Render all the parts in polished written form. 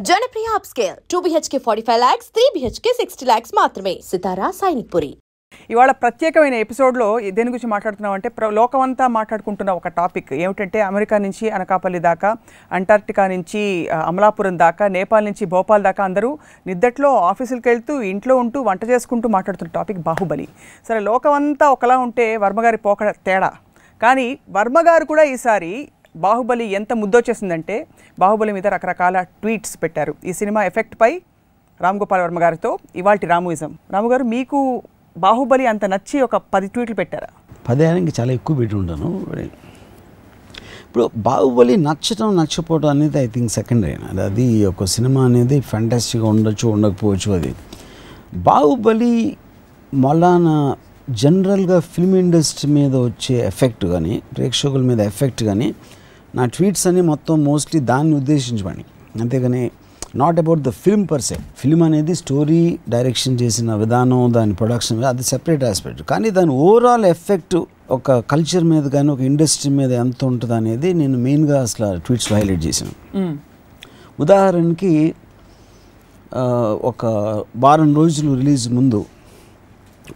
Janapriya upscale 2 BHK 45 lakhs, 3 BHK 60 lakhs మాత్రమే. సితారా సైనిక్పురి. ఇవాళ ప్రత్యేకమైన ఎపిసోడ్లో దేని గురించి మాట్లాడుతున్నాం అంటే లోకమంతా మాట్లాడుకుంటున్న ఒక టాపిక్ ఏమిటంటే అమెరికా నుంచి అనకాపల్లి దాకా, అంటార్క్టికా నుంచి అమలాపురం దాకా, నేపాల్ నుంచి భోపాల్ దాకా అందరూ నిద్దట్లో ఆఫీసులకు వెళ్తూ ఇంట్లో ఉంటూ వంట చేసుకుంటూ మాట్లాడుతున్న టాపిక్ బాహుబలి. సరే, లోకమంతా ఒకలా ఉంటే వర్మగారి పోక తేడా. కానీ వర్మగారు కూడా ఈసారి బాహుబలి ఎంత ముద్దొచ్చేసిందంటే బాహుబలి మీద రకరకాల ట్వీట్స్ పెట్టారు. ఈ సినిమా ఎఫెక్ట్పై రామ్ గోపాల్ వర్మ గారితో ఇవాల్టి రాముయిజం. రాము గారు, మీకు బాహుబలి అంత నచ్చి ఒక 10 ట్వీట్లు పెట్టారా? 10 చాలా ఎక్కువ పెట్టి ఉంటాను. ఇప్పుడు బాహుబలి నచ్చటం నచ్చపోవడం అనేది ఐ థింక్ సెకండరీ. అది ఒక సినిమా అనేది ఫ్యాంటాస్టిక్గా ఉండొచ్చు, ఉండకపోవచ్చు. అది బాహుబలి మొలాన జనరల్గా ఫిల్మ్ ఇండస్ట్రీ మీద వచ్చే ఎఫెక్ట్ కానీ, ప్రేక్షకుల మీద ఎఫెక్ట్ కానీ, నా ట్వీట్స్ అన్నీ మొత్తం మోస్ట్లీ దాన్ని ఉద్దేశించమని, అంతేగాని not about the film per se. Film అనేది స్టోరీ డైరెక్షన్ చేసిన విధానం, దాని ప్రొడక్షన్ మీద అది సెపరేట్ ఆస్పెక్ట్. కానీ దాని ఓవరాల్ ఎఫెక్ట్ ఒక కల్చర్ మీద కానీ, ఒక ఇండస్ట్రీ మీద ఎంత ఉంటుంది అనేది నేను మెయిన్గా అసలు ట్వీట్స్లో హైలైట్ చేశాను. ఉదాహరణకి ఒక వారం రోజులు రిలీజ్ ముందు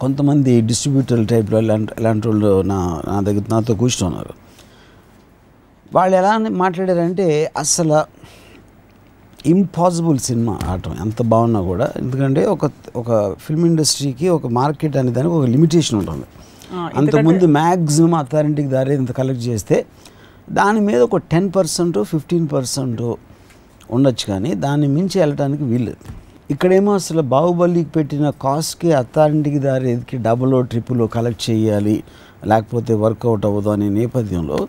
కొంతమంది డిస్ట్రిబ్యూటర్ టైప్లో ఇలాంటి వాళ్ళు నాతో కూర్చున్నారు. వాళ్ళు ఎలా మాట్లాడారంటే అసలు ఇంపాసిబుల్ సినిమా ఆడటం ఎంత బాగున్నా కూడా. ఎందుకంటే ఒక ఫిల్మ్ ఇండస్ట్రీకి ఒక మార్కెట్ అనే దానికి ఒక లిమిటేషన్ ఉంటుంది. అంతకుముందు మ్యాక్సిమం అథారిటీకి దారి ఇంత కలెక్ట్ చేస్తే దాని మీద ఒక 10%, 15% ఉండొచ్చు, కానీ దాన్ని మించి వెళ్ళడానికి వీల్లేదు. ఇక్కడేమో అసలు బాహుబలికి పెట్టిన కాస్ట్కి అథారిటీకి దారి ఎదికి డబుల్ ట్రిపుల్ కలెక్ట్ చేయాలి, లేకపోతే వర్కౌట్ అవ్వదు అనే నేపథ్యంలో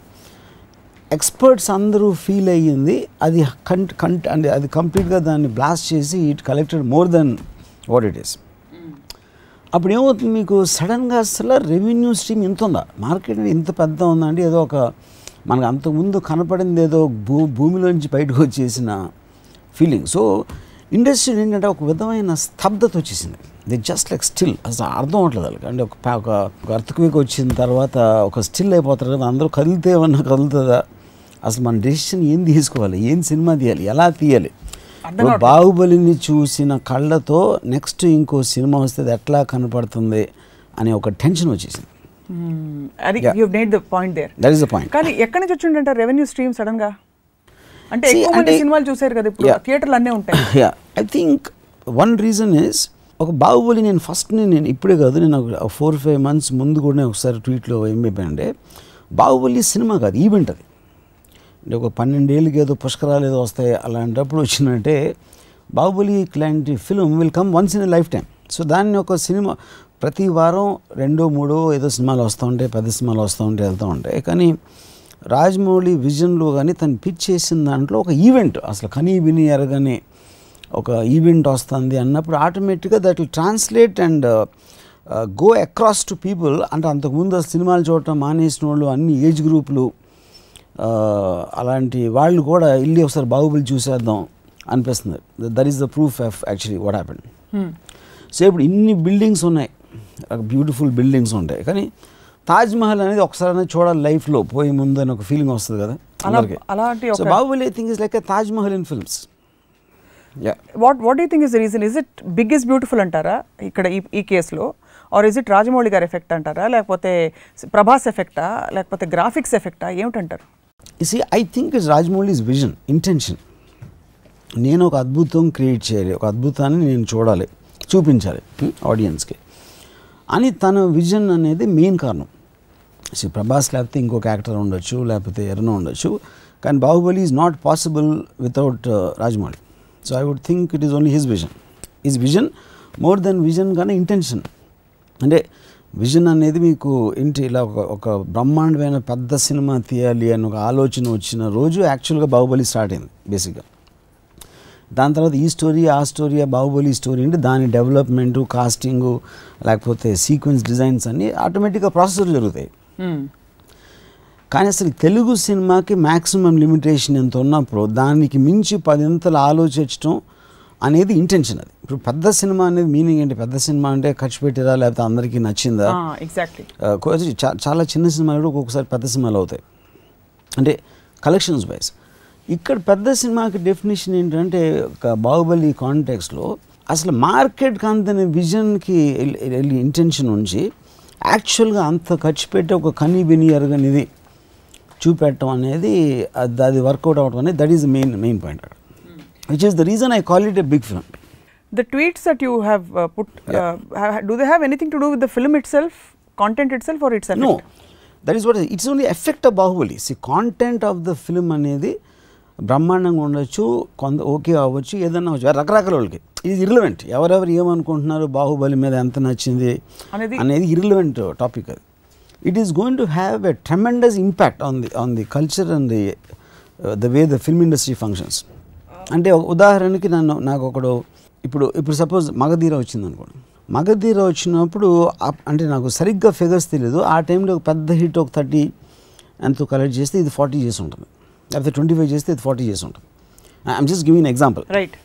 ఎక్స్పర్ట్స్ అందరూ ఫీల్ అయ్యింది అది అంటే అది కంప్లీట్గా దాన్ని బ్లాస్ట్ చేసి it collected more than what it is. అప్పుడు ఏమవుతుంది, మీకు సడన్గా అసలు రెవెన్యూ స్ట్రీమ్ ఇంత ఉందా, మార్కెట్ ఇంత పెద్ద ఉందండి. ఏదో ఒక మనకు అంతకుముందు కనపడింది ఏదో భూమిలోంచి బయటకు వచ్చేసిన ఫీలింగ్. సో ఇండస్ట్రీ ఏంటంటే ఒక విధమైన స్తబ్దత వచ్చేసింది. The just like still. అసలు అర్థం అవట్లేదు వాళ్ళకి. అంటే ఒక ఎర్త్క్వేక్ వచ్చిన తర్వాత ఒక స్టిల్ అయిపోతారు కదా, అందరూ కదిలితే ఏమన్నా కదులుతుందా, అసలు మన డెసిషన్ ఏం తీసుకోవాలి, ఏం సినిమా తీయాలి, ఎలా తీయాలి. బాహుబలిని చూసిన కళ్ళతో నెక్స్ట్ ఇంకో సినిమా వస్తే అది ఎట్లా కనపడుతుంది అనే ఒక టెన్షన్ వచ్చేసింది. That is the point. కానీ ఎక్కడి నుంచి వచ్చిందంటే రెవెన్యూ స్ట్రీమ్ సడన్ గా? అంటే ఎక్కువ మంది సినిమాలు చూసారు కదా, ఇప్పుడు థియేటర్లు అన్నీ ఉంటాయి. I think one reason is, ఒక బాహుబలి నేను ఇప్పుడే కాదు, నేను 4-5 months ముందు కూడా నేను ఒకసారి ట్వీట్లో ఏం చెప్పానంటే, బాహుబలి సినిమా కాదు, ఈవెంట్ అది. అంటే ఒక 12 ఏళ్ళకి ఏదో పుష్కరాలు ఏదో వస్తాయి, అలాంటప్పుడు వచ్చిందంటే బాహుబలి ఇలాంటి film will come once in a life time. So దాన్ని ఒక సినిమా ప్రతి వారం 2-3 ఏదో సినిమాలు వస్తూ ఉంటాయి, 10 సినిమాలు వస్తూ ఉంటాయి, వెళ్తూ ఉంటాయి. కానీ రాజమౌళి విజన్లో కానీ తను పిచ్ చేసిన దాంట్లో ఒక ఈవెంట్, అసలు కనీ విని ఎరగని ఒక ఈవెంట్ వస్తుంది అన్నప్పుడు ఆటోమేటిక్గా that will translate and go across to people. అంటే అంతకుముందు అసలు సినిమాలు చూడటం మానేసిన వాళ్ళు, అన్ని ఏజ్ గ్రూపులు, అలాంటి వాళ్ళు కూడా వెళ్ళి ఒకసారి బాహుబలి చూసేద్దాం అనిపిస్తుంది. That is the proof of actually what happened. So ఇప్పుడు ఇన్ని బిల్డింగ్స్ ఉన్నాయి, బ్యూటిఫుల్ బిల్డింగ్స్ ఉంటాయి, కానీ తాజ్మహల్ అనేది ఒకసారి చూడాలి లైఫ్లో పోయే ముందు అని ఒక ఫీలింగ్ వస్తుంది కదా అందరికీ. So Baahubali I think is like a Taj Mahal in films. What do you think is the reason? Is it big is beautiful అంటారా ఇక్కడ ఈ కేసులో, ఆర్ ఇస్ ఇట్ రాజమౌళి గారి ఎఫెక్ట్ అంటారా, లేకపోతే ప్రభాస్ ఎఫెక్టా, లేకపోతే గ్రాఫిక్స్ ఎఫెక్టా, ఏమిటంటారు? I think it's Rajamouli's vision, intention. నేను ఒక అద్భుతం క్రియేట్ చేయాలి, ఒక అద్భుతాన్ని నేను చూడాలి, చూపించాలి ఆడియన్స్కి అని తన విజన్ అనేది మెయిన్ కారణం. ప్రభాస్ లేకపోతే ఇంకొక యాక్టర్ ఉండొచ్చు, లేకపోతే ఎవరైనా ఉండొచ్చు, కానీ Baahubali is not possible without Rajamouli. So I would think it is only his vision. His vision more than vision కానీ ఇంటెన్షన్. అంటే విజన్ అనేది మీకు ఇంటి ఇలా ఒక బ్రహ్మాండమైన పెద్ద సినిమా తీయాలి అని ఒక ఆలోచన వచ్చిన రోజు యాక్చువల్గా బాహుబలి స్టార్ట్ అయింది బేసిక్గా. దాని తర్వాత ఈ స్టోరీ ఆ స్టోరీ, బాహుబలి స్టోరీ అంటే దాని డెవలప్మెంటు, కాస్టింగు, లేకపోతే సీక్వెన్స్ డిజైన్స్ అన్నీ ఆటోమేటిక్గా ప్రాసెసర్ జరుగుతాయి. కానీ అసలు తెలుగు సినిమాకి మ్యాక్సిమం లిమిటేషన్ ఎంత ఉన్నప్పుడు దానికి మించి 10 ఆలోచించడం అనేది ఇంటెన్షన్. అది ఇప్పుడు పెద్ద సినిమా అనేది మీనింగ్ ఏంటి? పెద్ద సినిమా అంటే ఖర్చు పెట్టిరా, లేకపోతే అందరికీ నచ్చిందా? ఎగ్జాక్ట్లీ. చాలా చిన్న సినిమాలు కూడా ఒక్కొక్కసారి పెద్ద సినిమాలు అవుతాయి, అంటే కలెక్షన్స్ వైజ్. ఇక్కడ పెద్ద సినిమాకి డెఫినేషన్ ఏంటంటే ఒక బాహుబలి కాంటెక్స్లో అసలు మార్కెట్కి అంతని విజన్కి ఇంటెన్షన్ ఉంచి యాక్చువల్గా అంత ఖర్చు పెట్టి ఒక కనీ విని ఎరగనిది చూపెట్టడం అనేది అది వర్కౌట్ అవడం అనేది that is main point which is the reason I call it a big film. The tweets that you have put, do they have anything to do with the film itself, content itself, or its effect? No, that is what it's only effect of Bahubali. See, content of the film అనేది బ్రహ్మాండంగా ఉండొచ్చు, కొంత okay అవ్వచ్చు, ఏదన్నా అవ్వచ్చు, రకరకాల వాళ్ళకి ఇది ఇర్రిలవెంట్. ఎవరెవరు ఏమనుకుంటున్నారు బాహుబలి మీద ఎంత నచ్చింది అనేది ఇర్రిలవెంట్ టాపిక్. అది it is going to have a tremendous impact on the culture and the way the film industry functions. అంటే ఉదాహరణకి నాకు ఒకడు ఇప్పుడు సపోజ్ మగధీర వచ్చింది అనుకోండి. మగధీర వచ్చినప్పుడు అంటే నాకు సరిగ్గా ఫిగర్స్ తెలియదు, ఆ టైంలో ఒక పెద్ద హిట్ ఒక 30 ఎంతో కలెక్ట్ చేస్తే ఇది 40 చేసి ఉంటుంది, లేకపోతే 25 చేస్తే ఇది 40 చేసి ఉంటుంది. I'm just giving example. Right.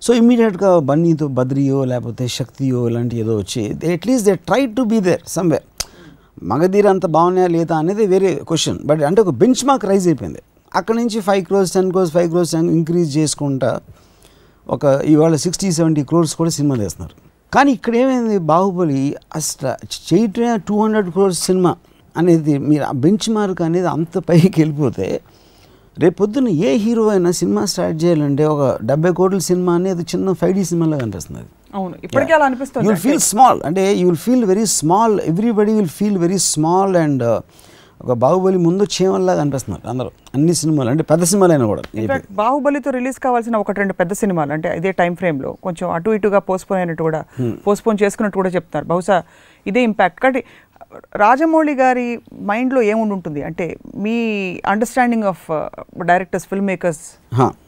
So ఇమీడియట్గా బన్నీతో బద్రియో లేకపోతే శక్తియో ఇలాంటి ఏదో వచ్చి at least they try to be there somewhere. Magadheera అంత బాగున్నాయా లేదా అనేది వేరే క్వశ్చన్, బట్ అంటే ఒక బెంచ్ మార్క్ రైజ్ అయిపోయింది. అక్కడ నుంచి 5 crores 10 crores 5 crores ఇంక్రీజ్ చేసుకుంటా ఒక ఇవాళ 60-70 crores కూడా సినిమా తీస్తున్నారు. కానీ ఇక్కడ ఏమైంది, బాహుబలి అసలు చేయటమే 200 crores సినిమా అనేది మీరు ఆ బెంచ్ మార్క్ అనేది అంత పైకి వెళ్ళిపోతే రేపొద్దున ఏ హీరో అయినా సినిమా స్టార్ట్ చేయాలంటే ఒక 70 crores సినిమా అనేది చిన్న 5D సినిమాలాగా అనిపిస్తుంది. అవును, ఇప్పటికీ అలా అనిపిస్తుంది. యూ విల్ ఫీల్ స్మాల్, అంటే you will feel very small, everybody will feel very small. And ఒక బాహుబలి ముందు చీమల్లాగా అనిపిస్తున్నారు అందరూ, అన్ని సినిమాలు అంటే పెద్ద సినిమాలైనా కూడా. ఇన్ఫాక్ట్ బాహుబలితో రిలీజ్ కావాల్సిన 1-2 పెద్ద సినిమాలు అంటే ఇదే టైం ఫ్రేమ్లో కొంచెం అటు ఇటుగా పోస్ట్పోన్ అయినట్టు కూడా పోస్ట్పోన్ చేసుకున్నట్టు కూడా చెప్తున్నారు. బహుశా ఇదే ఇంపాక్ట్. కాబట్టి రాజమౌళి గారి మైండ్లో ఏముండి ఉంటుంది అంటే మీ understanding of directors film makers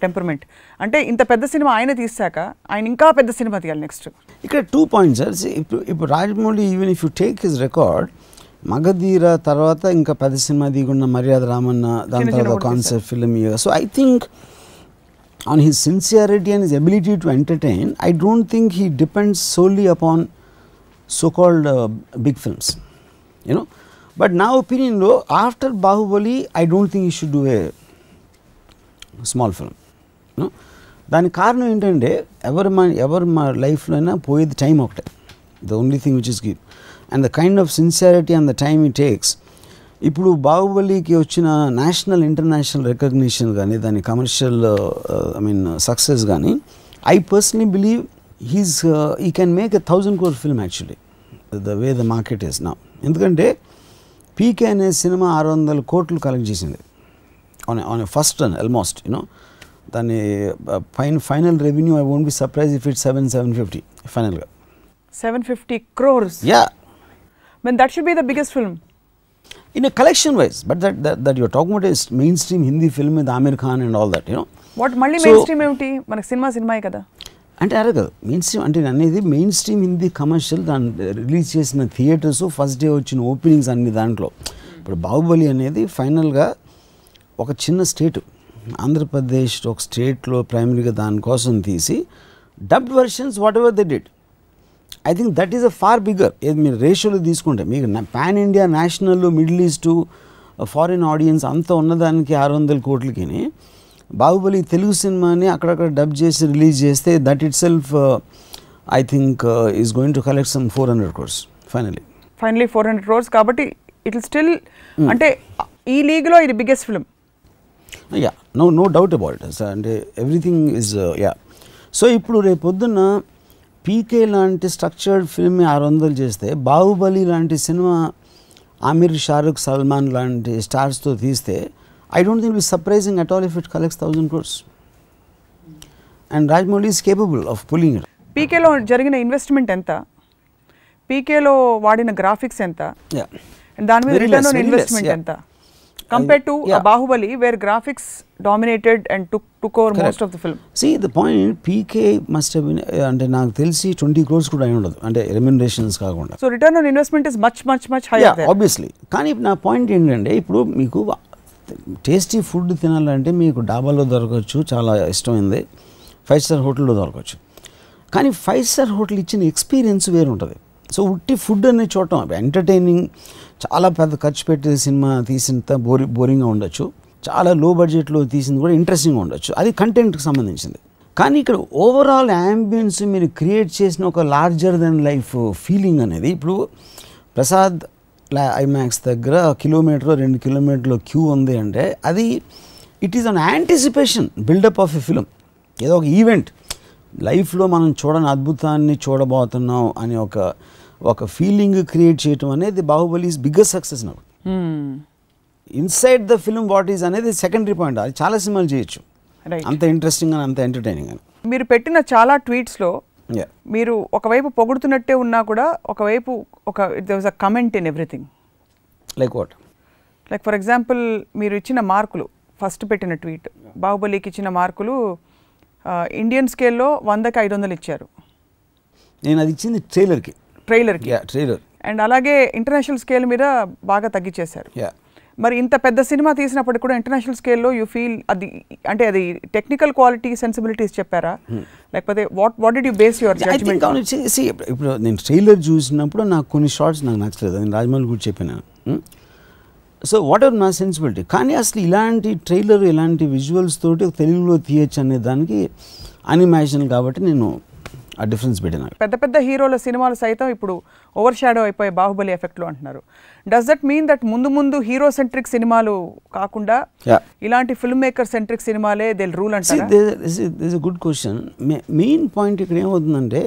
temperament అంటే ఇంత పెద్ద సినిమా ఆయన తీసాక ఆయన ఇంకా పెద్ద సినిమా తీయాలి నెక్స్ట్. ఇక్కడ 2 points సార్. ఇప్పుడు Rajamouli even if you take his record, Magadheera తర్వాత ఇంకా పెద్ద సినిమా దిగున్న మర్యాద రామన్న, దాని తర్వాత concept film. So I think on his sincerity and his ability to entertain, I don't think he depends solely upon so called big films, you know. But నా ఒపీనియన్లో after Baahubali I don't think he should do a small film, you know. దానికి కారణం ఏంటంటే ఎవరు మా లైఫ్లో అయినా పోయేది టైం ఒకటే, the only thing which is give and the kind of sincerity and the time it takes. ఇప్పుడు బాహుబలికి వచ్చిన నేషనల్ ఇంటర్నేషనల్ రికగ్నిషన్ కానీ దాని కమర్షియల్ సక్సెస్ కానీ I personally believe he can make a 1,000 crore film actually, the way the market is now. ఎందుకంటే పీకే అనే cinema 600 crores collect చేసింది on a first run almost, you know. దాని final revenue I won't be surprise if it's 750 ఫైనల్గా 750 crores. Yeah. Then that should be the biggest film in a collection wise, but that you're talking about is mainstream Hindi film with Amir Khan and all that, you know. What మళ్ళీ mainstream ఏమిటి, మనకి సినిమాయే కదా అంటే అరే కదా మెయిన్స్ట్రీమ్ అంటే అనేది మెయిన్స్ట్రీమ్ Hindi commercial. దాన్ని రిలీజ్ చేసిన థియేటర్స్ ఫస్ట్ డే వచ్చిన ఓపెనింగ్స్ అన్ని దాంట్లో. ఇప్పుడు బాహుబలి అనేది ఫైనల్గా ఒక చిన్న స్టేట్ ఆంధ్రప్రదేశ్ ఒక స్టేట్లో ప్రైమరీగా దానికోసం తీసి dubbed versions whatever they did. I think that is a far bigger. ఏది మీరు రేషియోలో తీసుకుంటే మీకు pan India national Middle East foreign audience అంతా ఉన్నదానికి 600 crores బాహుబలి తెలుగు సినిమాని అక్కడక్కడ డబ్ చేసి రిలీజ్ చేస్తే that itself I think is going to collect some 400 crores finally 400 crores. కాబట్టి ఇట్ విల్ స్టిల్ అంటే ఈ లీగ్లో ఇది biggest film. Yeah no doubt about it. అంటే ఎవ్రీథింగ్ ఈజ్ యా. సో ఇప్పుడు రేపు పొద్దున్న పీకే లాంటి స్ట్రక్చర్డ్ ఫిల్మ్ 600 చేస్తే బాహుబలి లాంటి సినిమా ఆమిర్, షారుఖ్, సల్మాన్ లాంటి స్టార్స్తో తీస్తే I don't think it is surprising at all if it collects 1,000 crores. And Rajamouli is capable of pulling it. పీకేలో జరిగిన ఇన్వెస్ట్మెంట్ ఎంత, పీకేలో వాడిన గ్రాఫిక్స్ ఎంత, దాని మీద రిటర్న్ ఆన్ ఇన్వెస్ట్మెంట్ ఎంత compared to Bahubali where graphics dominated and took over most of the film. See the point, PK must have been అంటే నాకు తెలిసి 20 crores కూడా అయి ఉండదు అంటే రెమ్యునరేషన్స్ కాకుండా. So return on investment is much higher there. Obviously. కానీ నా పాయింట్ ఏంటంటే ఇప్పుడు మీకు టేస్టీ ఫుడ్ తినాలంటే మీకు డాబాలో దొరకవచ్చు, చాలా ఇష్టమైంది 5-star హోటల్లో దొరకవచ్చు. కానీ 5-star హోటల్ ఇచ్చిన ఎక్స్పీరియన్స్ వేరు ఉంటుంది. సో ఉట్టి ఫుడ్ అనే చూడటం ఎంటర్టైనింగ్, చాలా పెద్ద ఖర్చు పెట్టి సినిమా తీసినంత బోరింగ్గా ఉండొచ్చు. చాలా లో బడ్జెట్లో తీసింది కూడా ఇంట్రెస్టింగ్ ఉండొచ్చు, అది కంటెంట్కి సంబంధించింది. కానీ ఇక్కడ ఓవరాల్ యాంబియన్స్ మీరు క్రియేట్ చేసిన ఒక లార్జర్ దెన్ లైఫ్ ఫీలింగ్ అనేది, ఇప్పుడు ప్రసాద్ ఐమాక్స్ దగ్గర 1 కిలోమీటర్ 2 కిలోమీటర్ల క్యూ ఉంది అంటే అది it is an anticipation buildup of a film. ఏదో ఒక ఈవెంట్ లైఫ్లో మనం చూడని అద్భుతాన్ని చూడబోతున్నాం అని ఒక ఫీలింగ్ క్రియేట్ చేయటం అనేది బాహుబలి ఈజ్ బిగ్గెస్ట్ సక్సెస్ నాకు. Inside the film what is అనేది సెకండరీ పాయింట్. అది చాలా సినిమాలు చేయొచ్చు అంత ఇంట్రెస్టింగ్ అని, అంత ఎంటర్టైనింగ్ అని. మీరు పెట్టిన చాలా ట్వీట్స్లో మీరు ఒకవైపు పొగుడుతున్నట్టే ఉన్నా కూడా ఒకవైపు there was a comment in everything. Like what? Like for example మీరు ఇచ్చిన మార్కులు, ఫస్ట్ పెట్టిన ట్వీట్ బాహుబలికి ఇచ్చిన మార్కులు ఇండియన్ స్కేల్లో 100కి 500 ఇచ్చారు. నేను అది ఇచ్చింది ట్రైలర్కి. ట్రైలర్. అండ్ అలాగే ఇంటర్నేషనల్ స్కేల్ మీద బాగా తగ్గించేశారు. మరి ఇంత పెద్ద సినిమా తీసినప్పటికి కూడా ఇంటర్నేషనల్ స్కేల్లో యూ ఫీల్ అది అంటే అది టెక్నికల్ క్వాలిటీ సెన్సిబిలిటీస్ చెప్పారా, లేకపోతే what did you base your judgement? ఇప్పుడు నేను ట్రైలర్ చూసినప్పుడు నాకు కొన్ని షార్ట్స్ నాకు నచ్చలేదు, నేను రాజమౌళి కూడా చెప్పాను. సో వాట్ ఎవర్ నా సెన్సిబిలిటీ. కానీ అసలు ఇలాంటి ట్రైలర్ ఇలాంటి విజువల్స్ తోటి తెలుగులో తీయచ్చు అనే దానికి అనిమేషన్ కాబట్టి నేను ఆ డిఫరెన్స్ పెట్టినా. పెద్ద పెద్ద హీరోల సినిమాలు సైతం ఇప్పుడు ఓవర్ షాడో అయిపోయి బాహుబలి ఎఫెక్ట్లో అంటున్నారు. డస్ దట్ మీన్ దట్ ముందు హీరో సెంట్రిక్ సినిమాలు కాకుండా ఇలాంటి ఫిల్మ్ మేకర్ సెంట్రిక్ సినిమాలే దే రూల్ అంటారా? This a good question. Main point ఇక్కడ ఏమవుతుందంటే,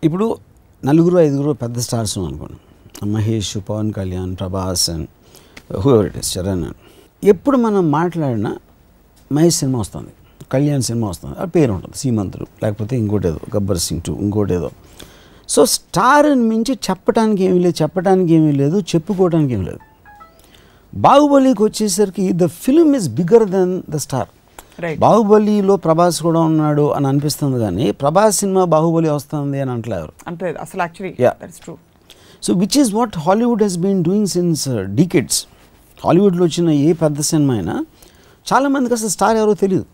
ఇప్పుడు 4-5 పెద్ద స్టార్స్ అనుకోండి, Mahesh, Pawan Kalyan, Prabhas and whoever it is, Charan. ఎప్పుడు మనం మాట్లాడినా మహేష్ సినిమా వస్తుంది, కళ్యాణ్ సినిమా వస్తుంది, ఆ పేరు ఉంటుంది, సీమంతుడు, లేకపోతే ఇంకోటేదో గబ్బర్ సింగ్ 2 ఇంకోటేదో. సో స్టార్ని మించి చెప్పడానికి ఏమీ లేదు, చెప్పుకోవడానికి ఏమీ లేదు. బాహుబలికి వచ్చేసరికి the film is bigger than the star. బాహుబలిలో ప్రభాస్ కూడా ఉన్నాడు అని అనిపిస్తుంది, కానీ ప్రభాస్ సినిమా బాహుబలి వస్తుంది అని అంటలేరు అసలు. Actually that's true. So which is what Hollywood has been doing since decades. హాలీవుడ్లో వచ్చిన ఏ పెద్ద సినిమా అయినా చాలామందికి అసలు స్టార్ ఎవరో తెలియదు.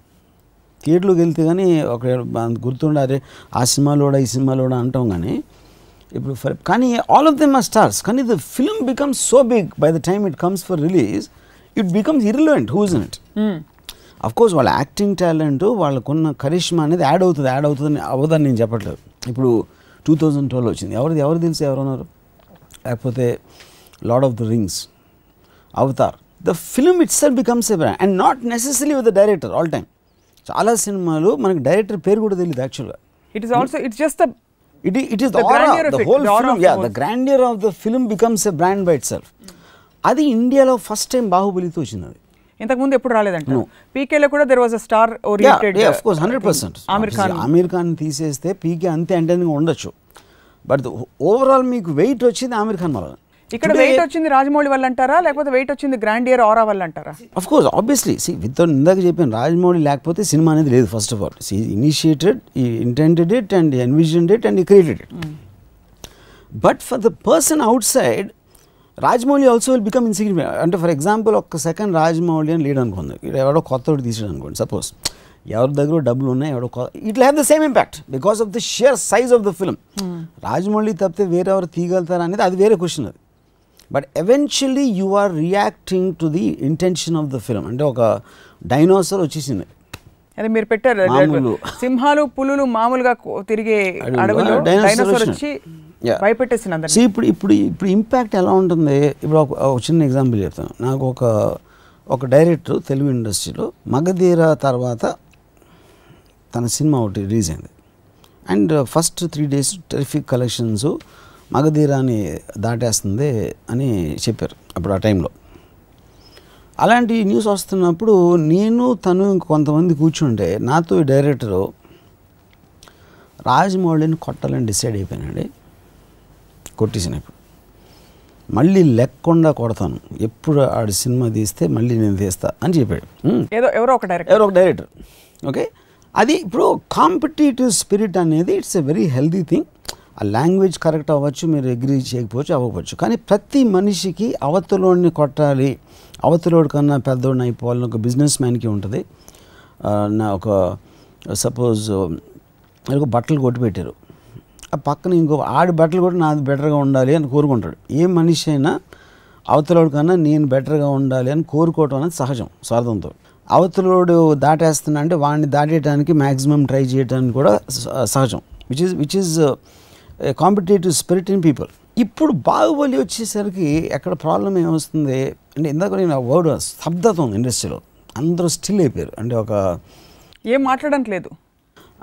థియేటర్లోకి వెళ్తే కానీ ఒక గుర్తుండారే ఆ సినిమాలోడా ఈ సినిమాలోడా అంటాం, కానీ ఇప్పుడు కానీ all of them are stars. కానీ the film becomes so big by the time it comes for release, it becomes irrelevant who is in it. Of course వాళ్ళ యాక్టింగ్ టాలెంట్, వాళ్ళకున్న కరిష్మా అనేది యాడ్ అవుతుంది అవ్వదని నేను చెప్పట్లేదు. ఇప్పుడు 2012 వచ్చింది, ఎవరు తెలిసి ఎవరున్నారు, లేకపోతే lord of the rings, Avatar. The film it self becomes a brand and not necessary with the director all time. చాలా సినిమాలు మనకి డైరెక్టర్ పేరు కూడా తెలియదు యాక్చువల్గా. It is the aura, the whole film, the grandeur of the film becomes a brand by itself. అది ఇండియాలో first time బాహుబలితో వచ్చింది. అది ఇంతకుముందు ఎప్పుడు రాలేదంట. పీకేలో కూడా there was a star oriented. Of course 100%. Aamir Khan తీసేస్తే పీకే అంతే ఎంటర్టైనింగ్ ఉండొచ్చు, బట్ ఓవరాల్ మీకు వెయిట్ వచ్చింది ఆమిర్ ఖాన్ వల్ల. ఇక్కడ వెయిట్ వచ్చింది రాజమౌళి వల్ల అంటారా, లేకపోతే వెయిట్ వచ్చింది గ్రాండియర్ ఆరా వల్ల అంటారా? ఆఫ్ కోర్స్ ఆబ్వియస్లీ ఇందాక చెప్పాను, రాజమౌళి లేకపోతే సినిమా అనేది లేదు. First of all initiated, intended it and envisioned it and created it. But for the person outside Rajamouli also will become insignificant. అంటే ఫర్ ఎగ్జాంపుల్ ఒక్క సెకండ్ రాజమౌళి అని లీడ్ అనుకోండి, ఎవడో కొత్తోడు తీసాడు అనుకోండి, సపోజ్ ఎవరి దగ్గర డబ్బులు ఉన్నాయి, ఎవడో it have the same impact because of the sheer size of the film. Rajamouli తప్పితే వేరెవరు తీయగలుగుతారా అనేది అది వేరే క్వశ్చన్. అది but eventually you are reacting to the intention of the film. అంటే ఒక డైనోసార్ వచ్చేసింది, అదే మీరు పెట్టారు సింహాలు పులులు మామూలుగా తిరిగే అడవిలో డైనోసార్ వచ్చి భయపెట్టేసింది. ఇప్పుడు ఇంపాక్ట్ ఎలా ఉంటుంది? ఇప్పుడు ఒక చిన్న ఎగ్జాంపుల్ చెప్తాను. నాకు ఒక డైరెక్టర్ తెలుగు ఇండస్ట్రీలో మగధీర తర్వాత తన సినిమా ఒకటి రిలీజ్ అయింది and first 3 days terrific collections, మగధీరాని దాటేస్తుంది అని చెప్పారు అప్పుడు ఆ టైంలో. అలాంటి న్యూస్ వస్తున్నప్పుడు తను కొంతమంది కూర్చుంటే నాతో ఈ డైరెక్టరు రాజమౌళిని కొట్టాలని డిసైడ్ అయిపోయానండి. కొట్టేసిన ఇప్పుడు మళ్ళీ లేకుండా కొడతాను, ఎప్పుడు ఆడి సినిమా తీస్తే మళ్ళీ నేను తీస్తా అని చెప్పాడు. ఎవరో ఒక డైరెక్టర్. ఓకే, అది ఇప్పుడు కాంపిటేటివ్ స్పిరిట్ అనేది it's a very healthy thing. ఆ లాంగ్వేజ్ కరెక్ట్ అవ్వచ్చు, మీరు అగ్రీ చేయకపోవచ్చు, అవ్వకపోవచ్చు, కానీ ప్రతి మనిషికి అవతలోడిని కొట్టాలి, అవతలోడి కన్నా పెద్దోడిని అయిపోవాలని ఒక బిజినెస్ మ్యాన్కి ఉంటుంది. ఒక సపోజ్ ఒక బట్టలు కొట్టి పెట్టారు, ఆ పక్కన ఇంకో ఆడి బట్టలు కూడా నాది బెటర్గా ఉండాలి అని కోరుకుంటాడు. ఏ మనిషి అయినా అవతలోడి కన్నా నేను బెటర్గా ఉండాలి అని కోరుకోవటం అనేది సహజం, స్వార్థంతో. అవతలోడు దాటేస్తున్నా అంటే వాడిని దాటేయడానికి మ్యాక్సిమం ట్రై చేయడానికి కూడా సహజం, which is competitive spirit in people. ఇప్పుడు బాహుబలి వచ్చేసరికి ఎక్కడ ప్రాబ్లం ఏమొస్తుంది అంటే, ఇందాక నేను వర్డ్ స్తబ్దత ఉంది ఇండస్ట్రీలో, అందరూ స్టిల్ అయిపోయారు. అంటే ఒక ఏం మాట్లాడడానికి లేదు.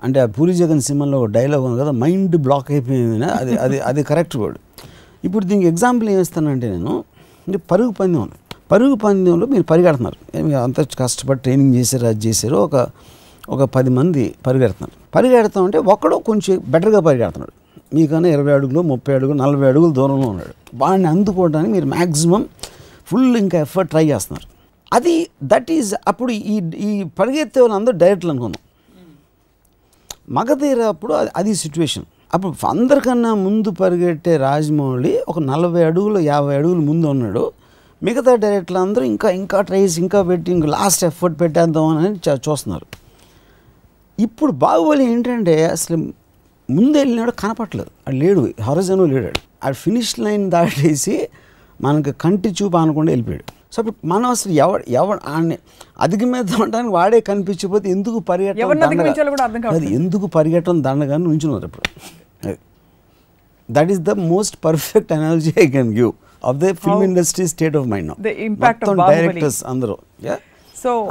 అంటే ఆ పూరి జగన్ సినిమాలో ఒక డైలాగ్ ఉంది కదా, మైండ్ బ్లాక్ అయిపోయింది, అది కరెక్ట్ వర్డ్. ఇప్పుడు దీనికి ఎగ్జాంపుల్ ఏమిస్తానంటే నేను, అంటే పరుగు పందెం ఉంది. పరుగు పందెంలో మీరు పరిగెడుతున్నారు, అంత కష్టపడి ట్రైనింగ్ చేశారు, అది చేశారు, ఒక 10 మంది పరిగెడతామంటే ఒకడు కొంచెం బెటర్గా పరిగెడుతున్నాడు, మీకన్నా 20 అడుగులు 30 అడుగులు 40 అడుగులు దూరంలో ఉన్నాడు. వాడిని అందుకోవడానికి మీరు మ్యాక్సిమం ఫుల్ ఇంకా ఎఫర్ట్ ట్రై చేస్తున్నారు. దట్ ఈజ్ అప్పుడు ఈ పరిగెత్తే వాళ్ళు అందరూ డైరెక్ట్లు అనుకున్నాం. మగధీర అప్పుడు అది సిచ్యువేషన్. అప్పుడు అందరికన్నా ముందు పరిగెట్టే రాజమౌళి ఒక 40 అడుగులు 50 అడుగులు ముందు ఉన్నాడు. మిగతా డైరెక్టర్లు అందరూ ఇంకా ట్రైస్ ఇంకా పెట్టి ఇంకా లాస్ట్ ఎఫర్ట్ పెట్టేద్దాం అని చూస్తున్నారు. ఇప్పుడు బాహుబలి ఏంటంటే అసలు ముందు వెళ్ళినాడు కనపట్లేదు, అది లేడు, హొరైజన్ లేడాడు, అది ఫినిష్ లైన్ దాటేసి మనకి కంటి చూపు అనకుండా వెళ్ళిపోయాడు. సో అప్పుడు మనం అసలు ఎవడు ఆడిని అధిగమిద్దామంటానికి వాడే కనిపించకపోతే ఎందుకు పరిగెట్టడం దండగానే ఉంచున్నారు. ఇప్పుడు that is the most perfect analogy I can give of the film industry state of mind. మొత్తం డైరెక్టర్స్ అందరూ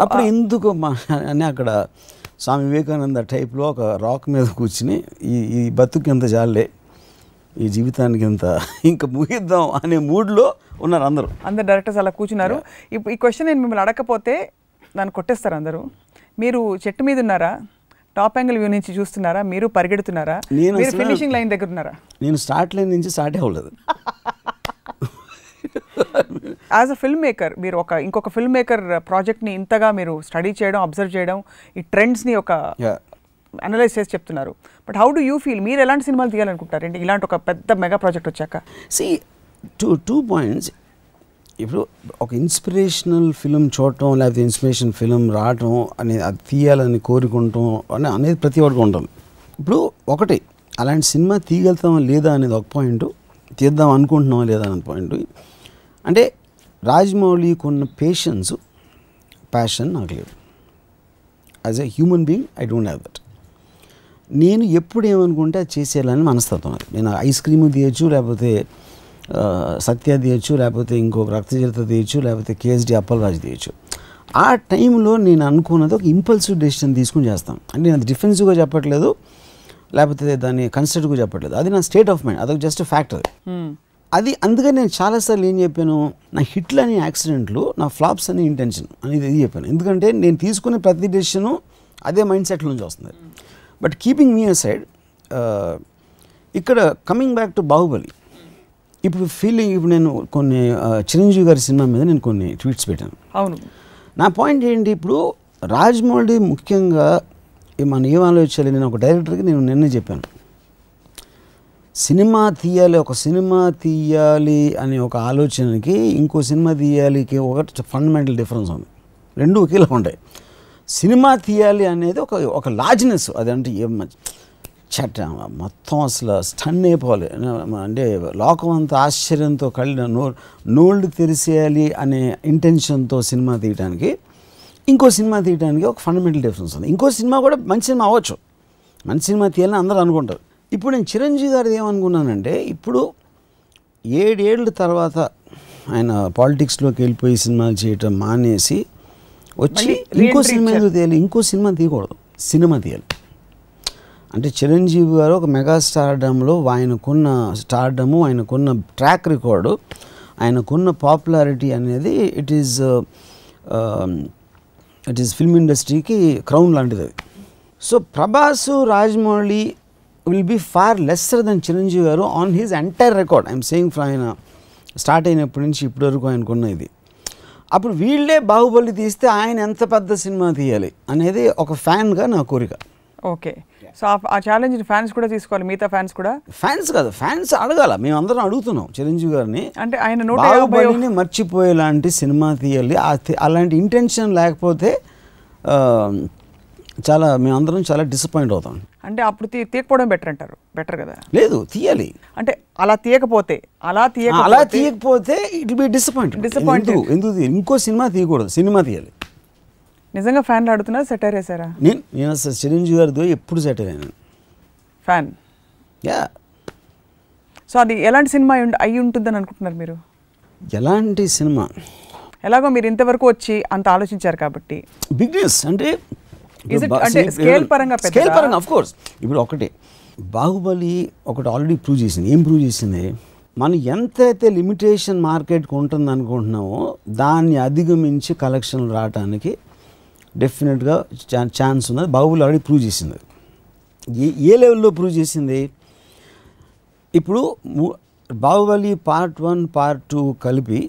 అప్పుడు ఎందుకు అని అక్కడ స్వామి వివేకానంద టైప్లో ఒక రాక్ మీద కూర్చుని ఈ బతుకు ఎంత జాలే, ఈ జీవితానికి ఎంత ఇంకా ముగిద్దాం అనే మూడ్లో ఉన్నారు అందరూ డైరెక్టర్స్ అలా కూర్చున్నారు. ఇప్పుడు ఈ క్వశ్చన్ నేను మిమ్మల్ని అడగకపోతే దాన్ని కొట్టేస్తారు అందరూ. మీరు చెట్టు మీద ఉన్నారా, టాప్ యాంగిల్ వ్యూ నుంచి చూస్తున్నారా, మీరు పరిగెడుతున్నారా, మీరు ఫినిషింగ్ లైన్ దగ్గర ఉన్నారా? నేను స్టార్ట్ లైన్ నుంచి స్టార్ట్ అవ్వలేదు. యాజ్ అ ఫిల్మ్ మేకర్ మీరు ఇంకొక ఫిల్మ్ మేకర్ ప్రాజెక్ట్ని ఇంతగా మీరు స్టడీ చేయడం, అబ్జర్వ్ చేయడం, ఈ ట్రెండ్స్ని అనలైజ్ చేసి చెప్తున్నారు. But how do you feel, మీరు ఎలాంటి సినిమాలు తీయాలనుకుంటారండి ఇలాంటి ఒక పెద్ద మెగా ప్రాజెక్ట్ వచ్చాక? Two points. ఇప్పుడు ఒక ఇన్స్పిరేషనల్ ఫిలిం చూడటం, లేకపోతే ఇన్స్పిరేషన్ ఫిలిం రావటం అనేది, అది తీయాలని కోరుకుంటాం అనేది ప్రతి ఒక్కరికి ఉంటుంది. ఇప్పుడు ఒకటి అలాంటి సినిమా తీయగలుగుతామా లేదా అనేది ఒక పాయింట్, తీద్దాం అనుకుంటున్నామా లేదా అనే పాయింట్. అంటే రాజమౌళికి ఉన్న పేషెన్స్, ప్యాషన్ నాకు లేదు. As a human being I don't have that. నేను ఎప్పుడు ఏమనుకుంటే అది చేసేయాలని మనస్తత్వం. నేను ఐస్ క్రీమ్ తీయచ్చు, లేకపోతే సత్య తీయచ్చు, లేకపోతే ఇంకొక రక్తచరిత తీయచ్చు, లేకపోతే కేఎస్డి అప్పలరాజు తీయచ్చు. ఆ టైంలో నేను అనుకున్నది ఒక ఇంపల్సివ్ డెసిషన్ తీసుకుని చేస్తాను. అంటే నేను డిఫెన్సివ్గా చెప్పట్లేదు, లేకపోతే దాన్ని కన్సిడర్గా చెప్పట్లేదు, అది నా స్టేట్ ఆఫ్ మైండ్, అదొక జస్ట్ ఫ్యాక్టర్. అది అందుకని నేను చాలాసార్లు ఏం చెప్పాను, నా హిట్లు అనే యాక్సిడెంట్లు, నా ఫ్లాప్స్ అనే ఇంటెన్షన్ అనేది ఇది చెప్పాను. ఎందుకంటే నేను తీసుకునే ప్రతి డెసిషను అదే మైండ్ సెట్ నుంచి వస్తుంది. బట్ కీపింగ్ మీ అసైడ్, ఇక్కడ కమింగ్ బ్యాక్ టు బాహుబలి, ఇప్పుడు నేను కొన్ని చిరంజీవి గారి సినిమా మీద నేను కొన్ని ట్వీట్స్ పెట్టాను. అవును, నా పాయింట్ ఏంటి, ఇప్పుడు రాజమౌళి ముఖ్యంగా మనం ఏం ఆలోచించాలి, నేను ఒక డైరెక్టర్కి నేను నిన్నే చెప్పాను, ఒక సినిమా తీయాలి అనే ఒక ఆలోచనకి ఇంకో సినిమా తీయాలికి ఒక ఫండమెంటల్ డిఫరెన్స్ ఉంది. రెండు ఒకేలా ఉంటాయి. సినిమా తీయాలి అనేది ఒక లార్జ్నెస్, అదంటే మొత్తం అసలు స్టన్ అయిపోవాలి, అంటే లోకం అంతా ఆశ్చర్యంతో నోళ్ళు తెరిసేయాలి అనే ఇంటెన్షన్తో సినిమా తీయడానికి, ఇంకో సినిమా తీయడానికి ఒక ఫండమెంటల్ డిఫరెన్స్ ఉంది. ఇంకో సినిమా కూడా మంచి సినిమా అవ్వచ్చు, మంచి సినిమా తీయాలని అందరూ అనుకుంటారు. ఇప్పుడు నేను చిరంజీవి గారిది ఏమనుకున్నానంటే, ఇప్పుడు 7 ఏళ్ళ తర్వాత ఆయన పాలిటిక్స్లోకి వెళ్ళిపోయి సినిమాలు చేయటం మానేసి వచ్చి ఇంకో సినిమా తీయాలి, ఇంకో సినిమా తీయకూడదు, సినిమా తీయాలి. అంటే చిరంజీవి గారు ఒక మెగా స్టార్డమ్లో ఆయనకున్న స్టార్డము, ఆయనకున్న ట్రాక్ రికార్డు, ఆయనకున్న పాపులారిటీ అనేది ఇట్ ఈజ్ ఫిల్మ్ ఇండస్ట్రీకి క్రౌన్ లాంటిది అది. So Prabhas, Rajamouli will be far lesser than Chiranjeevi garu on his entire record. I'm saying ఆయన స్టార్ట్ అయినప్పటి నుంచి ఇప్పటి వరకు ఆయనకున్న ఇది. అప్పుడు వీళ్ళే బాహుబలి తీస్తే ఆయన ఎంత పెద్ద సినిమా తీయాలి అనేది ఒక ఫ్యాన్గా నా కోరిక. ఓకే, సో ఆ ఛాలెంజ్ ఫ్యాన్స్ కూడా తీసుకోవాలి, మిగతా ఫ్యాన్స్ కూడా. ఫ్యాన్స్ కాదు, ఫ్యాన్స్ అడగాల, మేమందరం అడుగుతున్నాం చిరంజీవి గారిని, అంటే ఆయన బాహుబలిని మర్చిపోయేలాంటి సినిమా తీయాలి. అలాంటి ఇంటెన్షన్ లేకపోతే మేమందరం చాలా డిసప్పాయింట్ అవుతాం. అంటే అప్పుడు తీయకపోవడం బెటర్ అంటారు? బెటర్ కదా. లేదు, తీయాలి. అంటే అలా తీయకపోతే ఇట్ విల్ బి డిసప్పాయింట్. ఎందుకు ఇంకో సినిమా తీయకూడదు, సినిమా తీయాలి. నిజంగా ఫ్యాన్లు ఆడుతున్నారు, సెటైర్ వేసారా? నేను అసలు చిరంజీవి గారితో ఎప్పుడు సెటైర్ అయినాను. ఫ్యాన్. యా. సో అది ఎలాంటి సినిమా అయి ఉంటుందని అనుకుంటున్నారు మీరు? ఎలాంటి సినిమా? ఎలాగో మీరు ఇంతవరకు వచ్చి అంత ఆలోచించారు కాబట్టి. బిగ్నెస్ అంటే స్కేల్ పరంగా ఆఫ్ కోర్స్. ఇప్పుడు ఒకటి బాహుబలి ఒకటి ఆల్రెడీ ప్రూవ్ చేసింది. ఏం ప్రూవ్ చేసింది? మనం ఎంతైతే లిమిటేషన్ మార్కెట్కి ఉంటుంది అనుకుంటున్నామో దాన్ని అధిగమించి కలెక్షన్లు రావడానికి డెఫినెట్గా ఛాన్స్ ఉన్నది. బాహుబలి ఆల్రెడీ ప్రూవ్ చేసింది. ఏ లెవెల్లో ప్రూవ్ చేసింది? ఇప్పుడు బాహుబలి పార్ట్ 1 పార్ట్ 2 కలిపి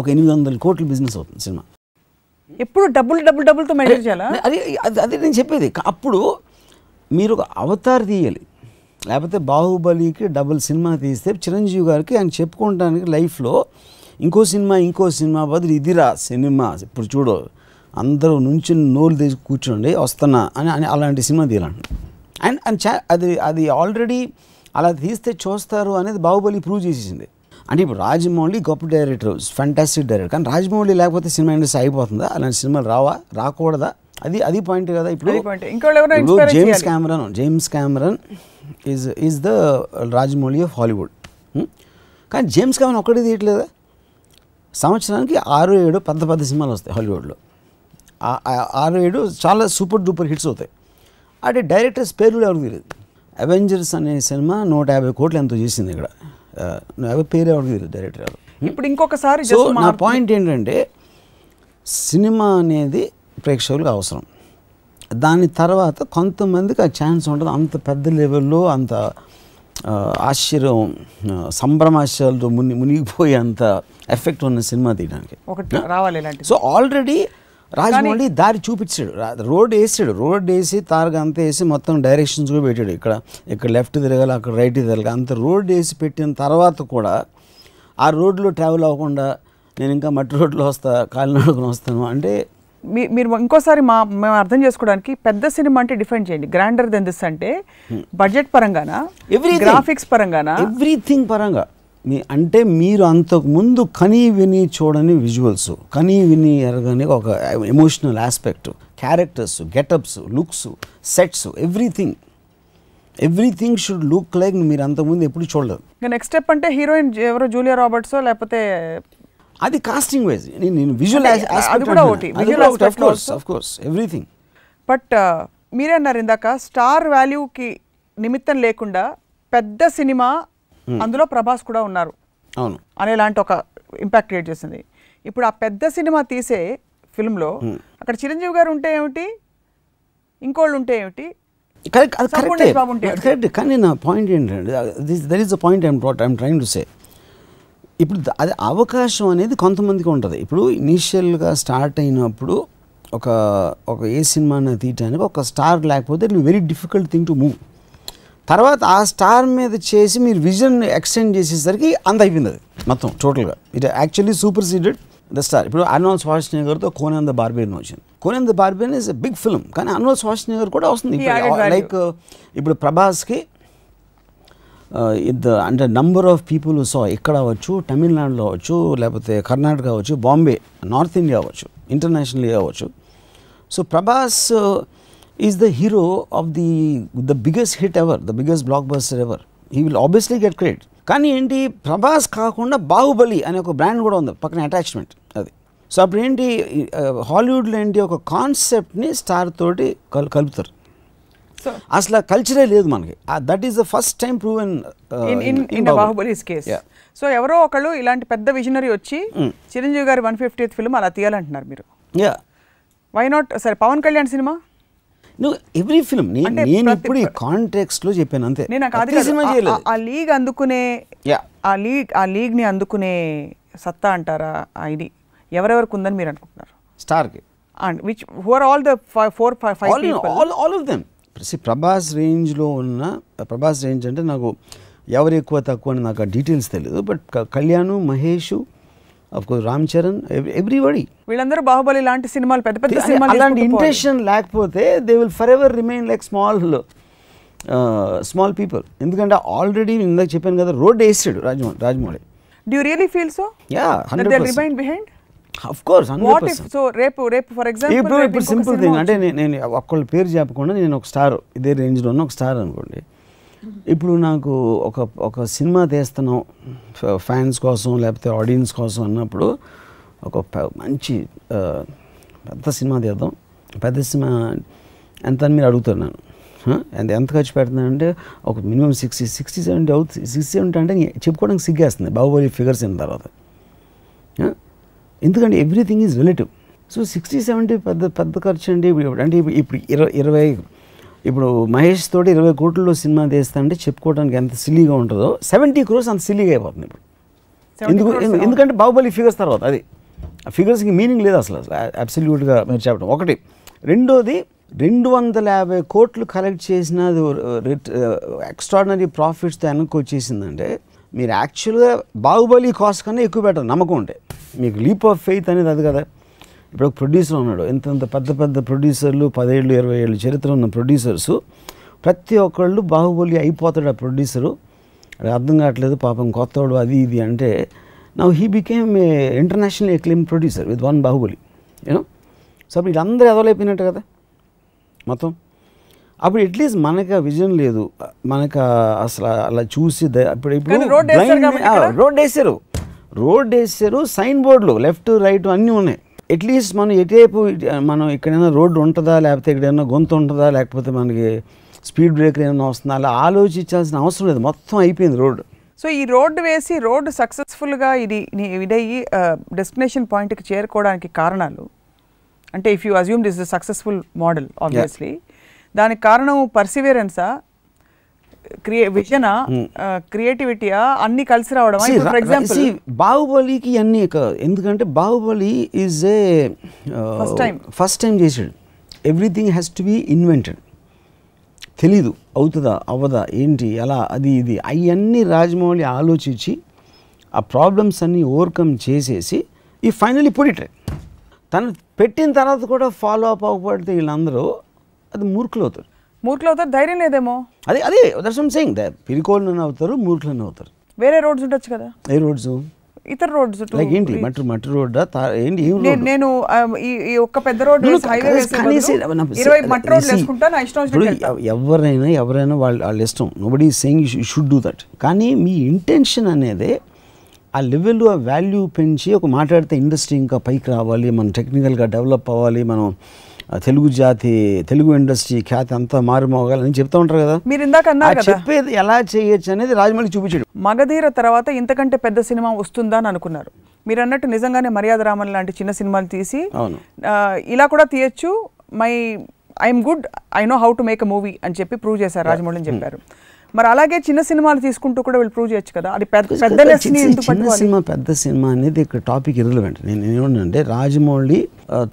ఒక 800 కోట్ల బిజినెస్ అవుతుంది సినిమా. ఎప్పుడు డబ్బులతో మెజర్ చేయాలా? అదే నేను చెప్పేది. అప్పుడు మీరు ఒక అవతార్ తీయాలి, లేకపోతే బాహుబలికి డబుల్ సినిమా తీస్తే చిరంజీవి గారికి ఆయన చెప్పుకోవడానికి లైఫ్లో ఇంకో సినిమా బదులు ఇదిరా సినిమా, ఇప్పుడు చూడు అందరూ నుంచి నోళ్ళు తీసి కూర్చోండి వస్తున్నా అని అలాంటి సినిమా తీయాలంట. అండ్ అది ఆల్రెడీ అలా తీస్తే చూస్తారు అనేది బాహుబలి ప్రూవ్ చేసేసింది. అంటే ఇప్పుడు రాజమౌళి గొప్ప డైరెక్టర్, ఫ్యాంటాస్టిక్ డైరెక్టర్, కానీ రాజమౌళి లేకపోతే సినిమా ఇండస్ట్రీ అయిపోతుందా? అలాంటి సినిమాలు రాకూడదా? అది పాయింట్ కదా. ఇప్పుడు James Cameron is the Rajamouli of Hollywood. కానీ జేమ్స్ కెమెరన్ ఒక్కడే తీయట్లేదా? సంవత్సరానికి 6-7 పెద్ద సినిమాలు వస్తాయి హాలీవుడ్లో. 6-7 చాలా సూపర్ డూపర్ హిట్స్ అవుతాయి. అంటే డైరెక్టర్స్ పేర్లు ఎవరికి తెలియదు. అవెంజర్స్ అనే సినిమా 150 కోట్లు ఎంతో చేసింది. ఇక్కడ పేరు ఎవరికి తెలియదు, డైరెక్టర్ ఎవరు. ఇప్పుడు ఇంకొకసారి నా పాయింట్ ఏంటంటే సినిమా అనేది ప్రేక్షకులకు అవసరం. దాని తర్వాత కొంతమందికి ఆ ఛాన్స్ ఉంటుంది. అంత పెద్ద లెవెల్లో అంత ఆశ్చర్యం సంభ్రమాశ్చర్యాలతో మునిగిపోయే అంత ఎఫెక్ట్ ఉన్న సినిమా తీయడానికి ఒకటి రావాలి ఇలాంటి. సో ఆల్రెడీ రాజమౌళి దారి చూపించాడు, రోడ్ వేసి తారగా అంతా వేసి మొత్తం డైరెక్షన్స్ కూడా పెట్టాడు. ఇక్కడ లెఫ్ట్ తిరగాలి, అక్కడ రైట్ తిరగాలి, అంత రోడ్ వేసి పెట్టిన తర్వాత కూడా ఆ రోడ్లో ట్రావెల్ అవ్వకుండా నేను ఇంకా మట్టి రోడ్లో కాలినడకను వస్తాను అంటే మీరు ఇంకోసారి మేము అర్థం చేసుకోవడానికి పెద్ద సినిమా అంటే డిఫైన్ చేయండి. గ్రాండర్ దెన్ దిస్ అంటే బడ్జెట్ పరంగానా, గ్రాఫిక్స్ పరంగానా, ఎవ్రీథింగ్ పరంగా. అంటే మీరు అంతకుముందు కనీ విని చూడని విజువల్స్, కనీ విని ఎరగని ఒక emotional aspect, characters, getups, looks, sets, everything should look like మీరు అంతకుముందు ఎప్పుడు చూడలేదు. నెక్స్ట్ స్టెప్ అంటే హీరోయిన్ ఎవరో జూలియా రాబర్ట్స్ లేకపోతే అది కాస్టింగ్ వైజ్, నేను విజువల్ ఎవ్రీథింగ్. బట్ మీరే అన్నారు ఇందాక స్టార్ వాల్యూకి నిమిత్తం లేకుండా పెద్ద సినిమా అందులో ప్రభాస్ కూడా ఉన్నారు అవును అనేలాంటి ఒక ఇంపాక్ట్ క్రియేట్ చేసింది. ఇప్పుడు ఆ పెద్ద సినిమా తీసే ఫిల్మ్లో అక్కడ చిరంజీవి గారు ఉంటే ఏమిటి, ఇంకోళ్ళు ఉంటే ఏమిటి, కరెక్ట్. కానీ నా పాయింట్ ఏంటంటే that is the point I'm trying to సే. ఇప్పుడు అది అవకాశం అనేది కొంతమందికి ఉంటుంది. ఇప్పుడు ఇనీషియల్గా స్టార్ట్ అయినప్పుడు ఒక ఏ సినిమాని తీయటానికి ఒక స్టార్ లేకపోతే it very difficult thing to move. తర్వాత ఆ స్టార్ మీద చేసి మీరు విజన్ ఎక్స్టెండ్ చేసేసరికి అంత అయిపోయింది అది మొత్తం టోటల్గా. It actually superseded the star. ఇప్పుడు అర్నాల్డ్ ష్వార్జ్నెగర్తో కోనాన్ ద బార్బియన్ వచ్చింది. Conan the Barbarian is a big film, కానీ అర్నాల్డ్ ష్వార్జ్నెగర్ కూడా వస్తుంది. లైక్ ఇప్పుడు ప్రభాస్కి అంటే నంబర్ ఆఫ్ పీపుల్ సో ఇక్కడ అవ్వచ్చు, తమిళనాడులో అవ్వచ్చు, లేకపోతే కర్ణాటక అవ్వచ్చు, బాంబే, నార్త్ ఇండియా అవ్వచ్చు, ఇంటర్నేషనల్లీ అవ్వచ్చు. So Prabhas is the hero of the biggest hit ever, the biggest block buster ever. He will obviously get credit. కానీ ఏంటి, ప్రభాస్ కాకుండా బాహుబలి అనే ఒక బ్రాండ్ కూడా ఉంది పక్కన అటాచ్మెంట్ అది. సో అప్పుడు ఏంటి, హాలీవుడ్లో ఏంటి ఒక కాన్సెప్ట్ని స్టార్ తోటి కలుపుతారు. అసలు కల్చరే లేదు మనకి. That is the first time proven in Baahubali's case. So ఎవరో ఒకళ్ళు ఇలాంటి పెద్ద విజనరీ వచ్చి చిరంజీవి గారి 150th ఫిల్మ్ అలా తీయాలంటున్నారు మీరు. Why not? సరే పవన్ కళ్యాణ్ సినిమా నువ్వు ఎవ్రీ ఫిల్మ్ నేను ఇప్పుడు ఈ కాంటెక్స్ట్ లో చెప్పాను అంతే. నేను ఆ లీగ్ అందుకునే ఆ లీగ్ ని అందుకునే సత్తా అంటారా, ఇది ఎవరెవరికి ఉందని మీరు అనుకుంటున్నారు స్టార్కి? And which who are all the 4-5 all of them. Prabhas రేంజ్లో ఉన్న, ప్రభాస్ రేంజ్ అంటే నాకు ఎవరు ఎక్కువ తక్కువ అని నాకు ఆ డీటెయిల్స్ తెలియదు. But Kalyan, Mahesh, of course Ram Charan, everybody, వీళ్ళందరూ బాహుబలి లాంటి సినిమాలు పెద్ద పెద్ద సినిమాలు. అలాంటి ఇంటెన్షన్ లేకపోతే they will for ever remain like small people. ఎందుకంటే ఆల్రెడీ ఇందాక చెప్పాను కదా, రోడ్ వేసాడు Rajamouli. Do you really feel so? Yeah, 100%. That they'll remain behind? Of course what if so రేపు ఫర్ ఎగ్జాంపుల్ ఇప్పుడు సింపుల్ థింగ్ అంటే నేను ఒక్కళ్ళ పేరు చెప్పకుండా నేను ఒక స్టార్ ఇదే రేంజ్లో ఉన్న ఒక స్టార్ అనుకోండి. ఇప్పుడు నాకు ఒక సినిమా తీస్తున్నాం ఫ్యాన్స్ కోసం లేకపోతే ఆడియన్స్ కోసం అన్నప్పుడు ఒక మంచి పెద్ద సినిమా తీద్దాం. పెద్ద సినిమా ఎంత అని మీరు అడుగుతారు నన్ను. ఎంత ఖర్చు పెడుతున్నానంటే ఒక మినిమం 60-70 అవుతుంది. 60-70 అంటే చెప్పుకోవడానికి సిగ్గేస్తుంది బాహుబలి ఫిగర్స్ అయిన తర్వాత. ఎందుకంటే ఎవ్రీథింగ్ ఈజ్ రిలేటివ్. సో 60-70 పెద్ద ఖర్చు అంటే అంటే ఇప్పుడు 20 ఇప్పుడు మహేష్ తోటి 20 కోట్లలో సినిమా తీస్తా అంటే చెప్పుకోవడానికి ఎంత సిల్లీగా ఉంటుందో 70 crores అంత సిల్లీగా అయిపోతుంది ఇప్పుడు. ఎందుకంటే బాహుబలి ఫిగర్స్ తర్వాత అది ఆ ఫిగర్స్కి మీనింగ్ లేదు అసలు అబ్సల్యూట్గా మీరు చెప్పడం. ఒకటి. రెండోది 250 కోట్లు కలెక్ట్ చేసిన ఎక్స్ట్రాడినరీ ప్రాఫిట్స్తో వెనక్కి వచ్చేసిందంటే మీరు యాక్చువల్గా బాహుబలి కాస్ట్ కన్నా ఎక్కువ పెట్టారు నమ్మకం ఉంటే. మీకు లీప్ ఆఫ్ ఫెయిత్ అనేది అది కదా. ఇప్పుడు ఒక ప్రొడ్యూసర్ ఉన్నాడు, ఇంత పెద్ద ప్రొడ్యూసర్లు 10 ఏళ్ళు 20 ఏళ్ళు చరిత్ర ఉన్న ప్రొడ్యూసర్సు ప్రతి ఒక్కళ్ళు బాహుబలి అయిపోతాడు ఆ ప్రొడ్యూసరు. అది అర్థం కావట్లేదు పాపం కొత్తవాడు అది ఇది అంటే now he became a international acclaimed producer with one Baahubali you know. So అప్పుడు వీళ్ళందరూ ఎదవలైపోయినట్టు కదా మొత్తం. అప్పుడు అట్లీస్ట్ మనకు విజన్ లేదు, మనకు అసలు అలా చూసి ఇప్పుడు రోడ్ వేసారు సైన్ బోర్డులు లెఫ్ట్ రైట్ అన్నీ ఉన్నాయి. అట్లీస్ట్ మనం ఎటువైపు మనం ఎక్కడైనా రోడ్డు ఉంటుందా లేకపోతే ఎక్కడైనా గొంతు ఉంటుందా లేకపోతే మనకి స్పీడ్ బ్రేకర్ ఏమైనా వస్తుందా అలా ఆలోచించాల్సిన అవసరం లేదు, మొత్తం అయిపోయింది రోడ్డు. సో ఈ రోడ్డు వేసి రోడ్డు సక్సెస్ఫుల్గా ఇదయ్యి డెస్టినేషన్ పాయింట్కి చేరుకోవడానికి కారణాలు అంటే if you assume this is successful model obviously దానికి కారణం పర్సివియరెన్సా, విజనా, క్రియేటివిటీయా అన్ని కలిసి రావడం. ఫర్ ఎగ్జాంపుల్ బాహుబలికి అన్ని ఎందుకంటే Baahubali is a first time చేసాడు. Everything has to be invented. తెలీదు అవుతుందా అవ్వదా ఏంటి ఎలా అది ఇది అవన్నీ రాజమౌళి ఆలోచించి ఆ ప్రాబ్లమ్స్ అన్నీ ఓవర్కమ్ చేసేసి ఈ ఫైనలీ పుట్ తను పెట్టిన తర్వాత కూడా ఫాలో అప్ అవ్వకపోతే వీళ్ళందరూ అది మూర్ఖులు అవుతారు. ధైర్యం లేదేమో. అదే దట్స్ వాట్ ఐమ్ సేయింగ్. పిరికోళ్ళని అవుతారు, మూర్ఖులని అవుతారు. వేరే రోడ్స్ ఉండొచ్చు కదా. ఏ రోడ్స్? ఇతర రోడ్స్ లైక్ ఏంటి మట్టి రోడ్డా ఏంటి? నేను ఈ ఒక్క పెద్ద రోడ్ ఎవరైనా వాళ్ళ ఇష్టం. Nobody is saying you should do that. కానీ మీ ఇంటెన్షన్ అనేది ఆ లెవెల్ ఆ వాల్యూ పెంచి ఒక మాట్లాడితే ఇండస్ట్రీ ఇంకా పైకి రావాలి, మనం టెక్నికల్గా డెవలప్ అవ్వాలి, మనం తెలుగు ఇండస్ట్రీ ఖ్యాతి అంతా మారుమోగాలని చెప్తూ ఉంటారు కదా. మీరు ఇందాక అన్నారు కదా చెప్పేది ఎలా చేయొచ్చు అనేది రాజమౌళి చూపించాడు. మగధీర తర్వాత ఇంతకంటే పెద్ద సినిమా వస్తుందా అని అనుకున్నారు. మీరు అన్నట్టు నిజంగానే మర్యాద రామన్ లాంటి చిన్న సినిమాలు తీసి ఇలా కూడా తీయచ్చు, I'm good, I know how to make a movie అని చెప్పి ప్రూవ్ చేశారు రాజమౌళి అని చెప్పారు. మరి అలాగే చిన్న సినిమాలు తీసుకుంటూ కూడా వీళ్ళు ప్రూవ్ చేయొచ్చు కదా. అది పెద్ద సినిమా అనేది ఇక్కడ టాపిక్ ఇర్రెలెవెంట్. నేను ఏమంటే రాజమౌళి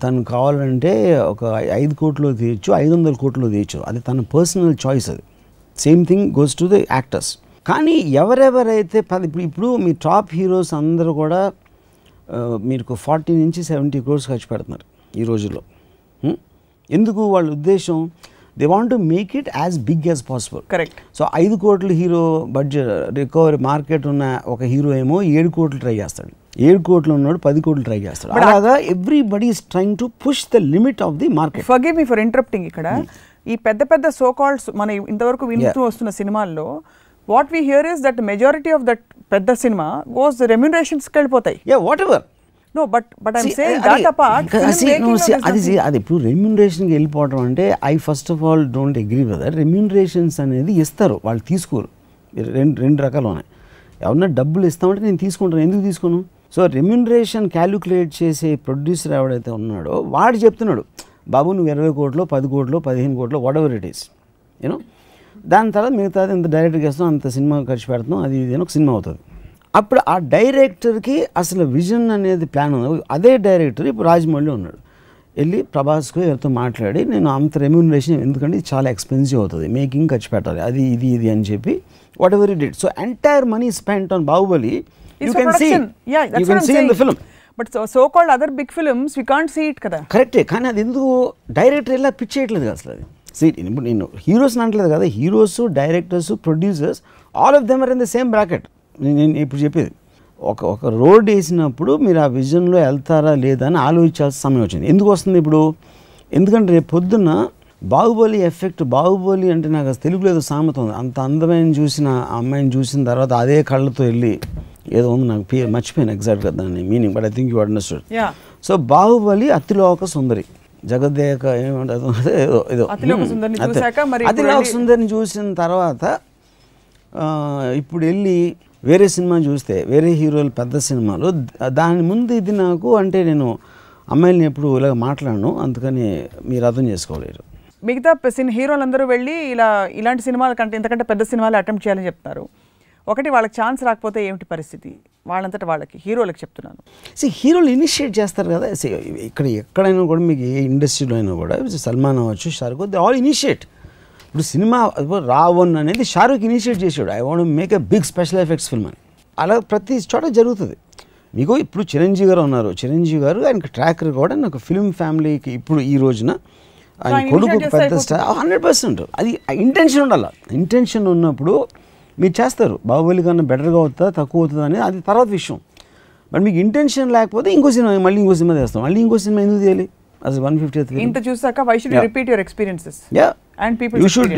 తను కావాలంటే ఒక 5 కోట్లు తీయచ్చు, 500 కోట్లు తీయచ్చు, అది తన పర్సనల్ చాయిస్. అది same thing goes to the actors. కానీ ఎవరెవరైతే ఇప్పుడు మీ టాప్ హీరోస్ అందరూ కూడా మీకు 40 నుంచి 70 crores ఖర్చు పెడుతున్నారు ఈ రోజుల్లో. ఎందుకు? వాళ్ళ ఉద్దేశం they want to make it as big as possible. Correct. So 5 కోట్ల హీరో బడ్జెట్ రికవరీ మార్కెట్ ఉన్న ఒక హీరో ఏమో 7 కోట్లు ట్రై చేస్తాడు, 7 కోట్లు ఉన్నాడు 10 కోట్లు ట్రై చేస్తాడు. అలాగా everybody is trying to push the limit of the market. Forgive me for interrupting. ఇక్కడ ఈ పెద్ద సో కాల్డ్ మన ఇంతవరకు వింటూ వస్తున్న సినిమాల్లో what we here is that majority of that పెద్ద సినిమా గోస్ రెమ్యునరేషన్స్కి వెళ్ళిపోతాయి. What ever. No, but I'm saying that apart. అది ఇప్పుడు రెమ్యూనరేషన్కి వెళ్ళిపోవడం అంటే I first of all don't agree with that. Remunerations అనేది ఇస్తారు, వాళ్ళు తీసుకోరు. రెండు రకాలు ఉన్నాయి. ఎవరన్నా డబ్బులు ఇస్తామంటే నేను తీసుకుంటాను, ఎందుకు తీసుకోను? సో రెమ్యూనరేషన్ క్యాలిక్యులేట్ చేసే ప్రొడ్యూసర్ ఎవడైతే ఉన్నాడో వాడు చెప్తున్నాడు, బాబు నువ్వు 20 కోట్లు 10 కోట్లు 15 కోట్లు what ever it is you know, దాని తర్వాత మిగతాది ఇంత డైరెక్ట్గా ఇస్తాం, అంత సినిమా ఖర్చు పెడుతున్నాం, అది ఇది ఒక సినిమా అవుతుంది. అప్పుడు ఆ డైరెక్టర్కి అసలు విజన్ అనేది ప్లాన్ ఉంది. అదే డైరెక్టర్ ఇప్పుడు రాజమౌళి ఉన్నాడు, వెళ్ళి ప్రభాస్కు ఎవరితో మాట్లాడి నేను అంత రెమ్యూనరేషన్ ఎందుకంటే ఇది చాలా ఎక్స్పెన్సివ్ అవుతుంది, మేకింగ్ ఖర్చు పెట్టాలి, అది ఇది అని చెప్పి whatever it did. So entire money spent on Baahubali you can see in the film. But so called other big films we can't see it కదా. కరెక్టే, కానీ అది ఎందుకు డైరెక్టర్ ఇలా పిచ్ చేయట్లేదు కదా అసలు. అది ఇప్పుడు నేను హీరోస్ అనట్లేదు కదా, heroes directors producers all of them are in the same bracket. నేను ఇప్పుడు చెప్పేది ఒక రోడ్ వేసినప్పుడు మీరు ఆ విజన్లో వెళ్తారా లేదా అని ఆలోచించాల్సిన సమయం వచ్చింది. ఎందుకు వస్తుంది ఇప్పుడు? ఎందుకంటే రేపు పొద్దున్న బాహుబలి ఎఫెక్ట్, బాహుబలి అంటే నాకు తెలుగులో ఏదో సామెత ఉంది, అంత అందమైన చూసిన ఆ అమ్మాయిని చూసిన తర్వాత అదే కళ్ళతో వెళ్ళి ఏదో ఉంది, నాకు మర్చిపోయాను ఎగ్జాక్ట్గా దాన్ని meaning, but I think you understood. So Baahubali Athiloka Sundari, Jagadeka ఏమంటారు ఏదో అతిలోక సుందరిని చూసిన తర్వాత ఇప్పుడు వెళ్ళి వేరే సినిమా చూస్తే, వేరే హీరోలు పెద్ద సినిమాలు, దాని ముందు ఇది నాకు అంటే నేను అమ్మాయిలని ఎప్పుడు ఇలాగ మాట్లాడను, అందుకని మీరు అర్థం చేసుకోలేరు. మిగతా హీరోలందరూ వెళ్ళి ఇలాంటి సినిమాల కంటే ఇంతకంటే పెద్ద సినిమాలు అటెంప్ట్ చేయాలని చెప్తారు. ఒకటి వాళ్ళకి ఛాన్స్ రాకపోతే ఏమిటి పరిస్థితి? వాళ్ళంతటా వాళ్ళకి, హీరోలకు చెప్తున్నాను. హీరోలు ఇనిషియేట్ చేస్తారు కదా. ఎక్కడైనా కూడా మీకు ఏ ఇండస్ట్రీలో అయినా కూడా సల్మాన్ అవ్వచ్చు, షారుఖ్, దే ఆల్ ఇనిషియేట్. ఇప్పుడు సినిమా రావణ్ అనేది షారుఖ్ ఇనిషియేట్ చేసాడు, I want make a big special effects film అని. అలా ప్రతి చోట జరుగుతుంది. మీకు ఇప్పుడు చిరంజీవి గారు ఉన్నారు, చిరంజీవి గారు ఆయనకు ట్రాక్ రికార్డ్ అని ఒక ఫిల్మ్ ఫ్యామిలీకి ఇప్పుడు ఈ రోజున ఆయన కొడుకు పెద్ద స్టార్ 100%. అది ఇంటెన్షన్ ఉండాలి. ఇంటెన్షన్ ఉన్నప్పుడు మీరు చేస్తారు. బాహుబలి కన్నా బెటర్గా అవుతుందా తక్కువ అవుతుందా అనేది అది తర్వాత విషయం. బట్ మీకు ఇంటెన్షన్ లేకపోతే ఇంకో సినిమా మళ్ళీ ఇంకో సినిమా చేస్తాం, మళ్ళీ ఇంకో సినిమా ఎందుకు చేయాలి? అది 150th ఇంత చూసాక why should you repeat your experiences? And people you should.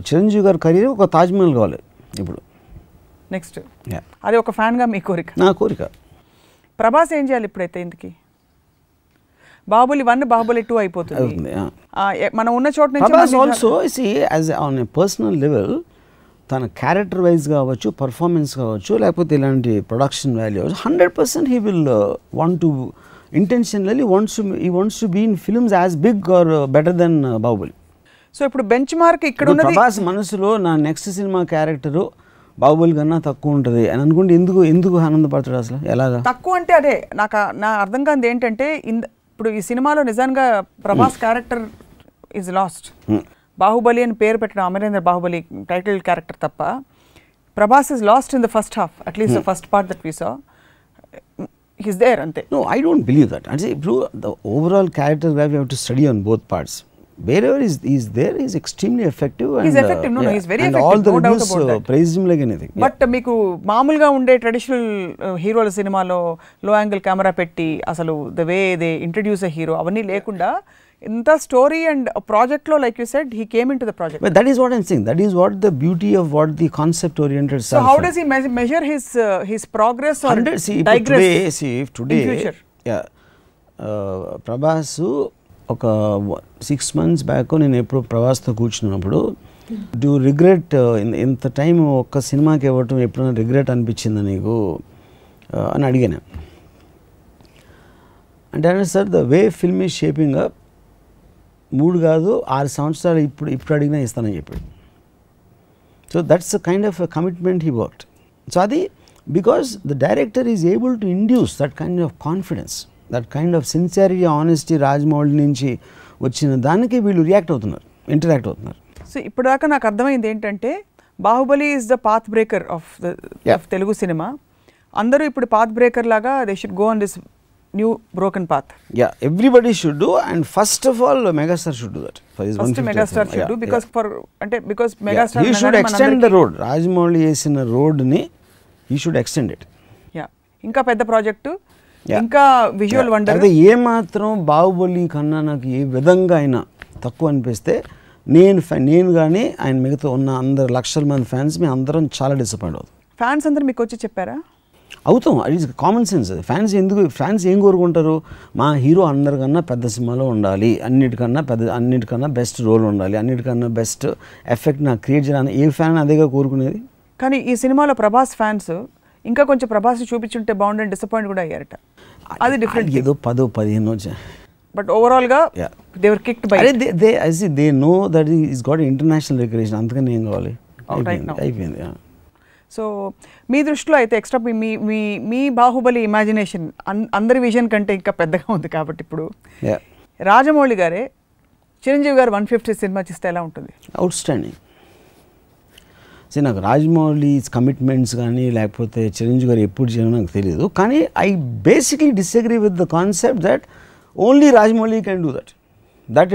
Chiranjeevi గారి కెరీర్ ఒక తాజ్మహల్ కావాలి ఇప్పుడు నెక్స్ట్. అది ఒక ఫ్యాన్గా మీ కోరిక? నా కోరిక. ప్రభాస్ ఏం చేయాలి ఇప్పుడైతే? ఇంతకీ బాహుబలి 1, బాహుబలి 2 అయిపోతుంది, మనం ఉన్న చోట నుంచి. Prabhas also as on a personal level తన క్యారెక్టర్ వైజ్ కావచ్చు, పర్ఫార్మెన్స్ కావచ్చు, లేకపోతే ఇలాంటి production value 100% he will want to intentionally wants to be in films as big or better than Baahubali. So ఇప్పుడు బెంచ్ మార్క్ ఇక్కడ ఉన్నది. ప్రభాస్ మనసులో నా నెక్స్ట్ సినిమా క్యారెక్టరు బాహుబలి కన్నా తక్కువ ఉంటుంది అని అనుకుంటే ఎందుకు ఆనందపడతాడు అసలు? ఎలాగా తక్కువ అంటే? అదే నా అర్థం కాదు ఏంటంటే, ఇప్పుడు ఈ సినిమాలో నిజంగా Prabhas character is lost. Baahubali అని పేరు పెట్టిన అమరేంద్ర బాహుబలి టైటిల్ క్యారెక్టర్ తప్ప Prabhas is lost in the first half, at least the first part that we saw. He's there ante. No, I don't believe that. And the overall character graph you have to study on both parts. Wherever he's there, he's extremely effective. He's effective. No, he's very effective. And all the reviews praise him like anything. But meeku maamuluga unde traditional heroల సినిమాలో low angle camera పెట్టి అసలు the way they introduce a hero అవన్నీ లేకుండా ఇంత story and project లో, like you said, he came into the project. But that is what I'm saying. That is what the beauty of what the concept oriented self. So how does he measure his progress or digress? Today in future? Yeah. Prabhas ఒక 6 months back నేను ఎప్పుడు ప్రభాస్తో కూర్చున్నప్పుడు, do regret ఇంత time ఒక్క సినిమాకి ఇవ్వటం ఎప్పుడైనా regret అనిపించిందా నీకు అని అడిగాను. అంటే sir the way film is shaping up 3 కాదు 6 సంవత్సరాలు ఇప్పుడు అడిగినా ఇస్తానని చెప్పాడు. So that's a kind of commitment he worked. So అది because the director is able to induce that kind of confidence, that kind of sincerity, honesty Rajamouli నుంచి వచ్చిన దానికి వీళ్ళు ఇంటరాక్ట్ అవుతున్నారు. సో ఇప్పటిదాకా నాకు అర్థమైంది ఏంటంటే, Baahubali is the path breaker of Telugu cinema. అందరూ ఇప్పుడు పాత్ బ్రేకర్ లాగా they should go on this new broken path. Yeah, everybody should do, and first of all megastar should do that for his 150th. First megastar should do because because megastar he should extend the road. Rajmouli చేసిన road ని he should extend it. Yeah, ఇంకా పెద్ద project, ఇంకా visual wonder. అదే ఏ మాత్రం బాహుబలి కన్నా నాకు ఏ విధంగా అయినా తక్కువ అనిపిస్తే నేను కానీ ఆయన మిగతా ఉన్న అందరు లక్షల మంది ఫ్యాన్స్ మీ అందరం చాలా డిసప్పాయింట్ అవుతాం. ఫ్యాన్స్ అందరూ మీకు వచ్చి చెప్పారా? అవుతాం. అది కామన్ సెన్స్. ఫ్యాన్స్ ఏం కోరుకుంటారు? మా హీరో అందరికన్నా పెద్ద సినిమాలో ఉండాలి, అన్నిటికన్నా బెస్ట్ రోల్ ఉండాలి, అన్నిటికన్నా బెస్ట్ ఎఫెక్ట్ నాకు క్రియేట్ చేయాలని ఏ ఫ్యాన్ అదేగా కోరుకునేది. కానీ ఈ సినిమాలో ప్రభాస్ ఫ్యాన్స్ ఇంకా కొంచెం ప్రభాస్ చూపించుంటే బాగుండని డిసప్పాయింట్ కూడా అయ్యారట. అది డిఫరెంట్. ఏదో 10-15 వచ్చాయి. బట్ ఓవరాల్ గా they were kicked by. They know that is got international recognition, అందుకని ఏం కావాలి, అయిపోయింది. సో మీ దృష్టిలో అయితే ఎక్స్ట్రా మీ బాహుబలి ఇమాజినేషన్ అందరి విజన్ కంటే ఇంకా పెద్దగా ఉంది కాబట్టి ఇప్పుడు రాజమౌళి గారే చిరంజీవి గారు 150 సినిమా చేస్తే ఎలా ఉంటుంది? Out standing. సో నాకు రాజమౌళి కమిట్మెంట్స్ కానీ లేకపోతే చిరంజీవి గారు ఎప్పుడు చేయడం నాకు తెలియదు. కానీ I basically disagree with the concept that only Rajamouli can do that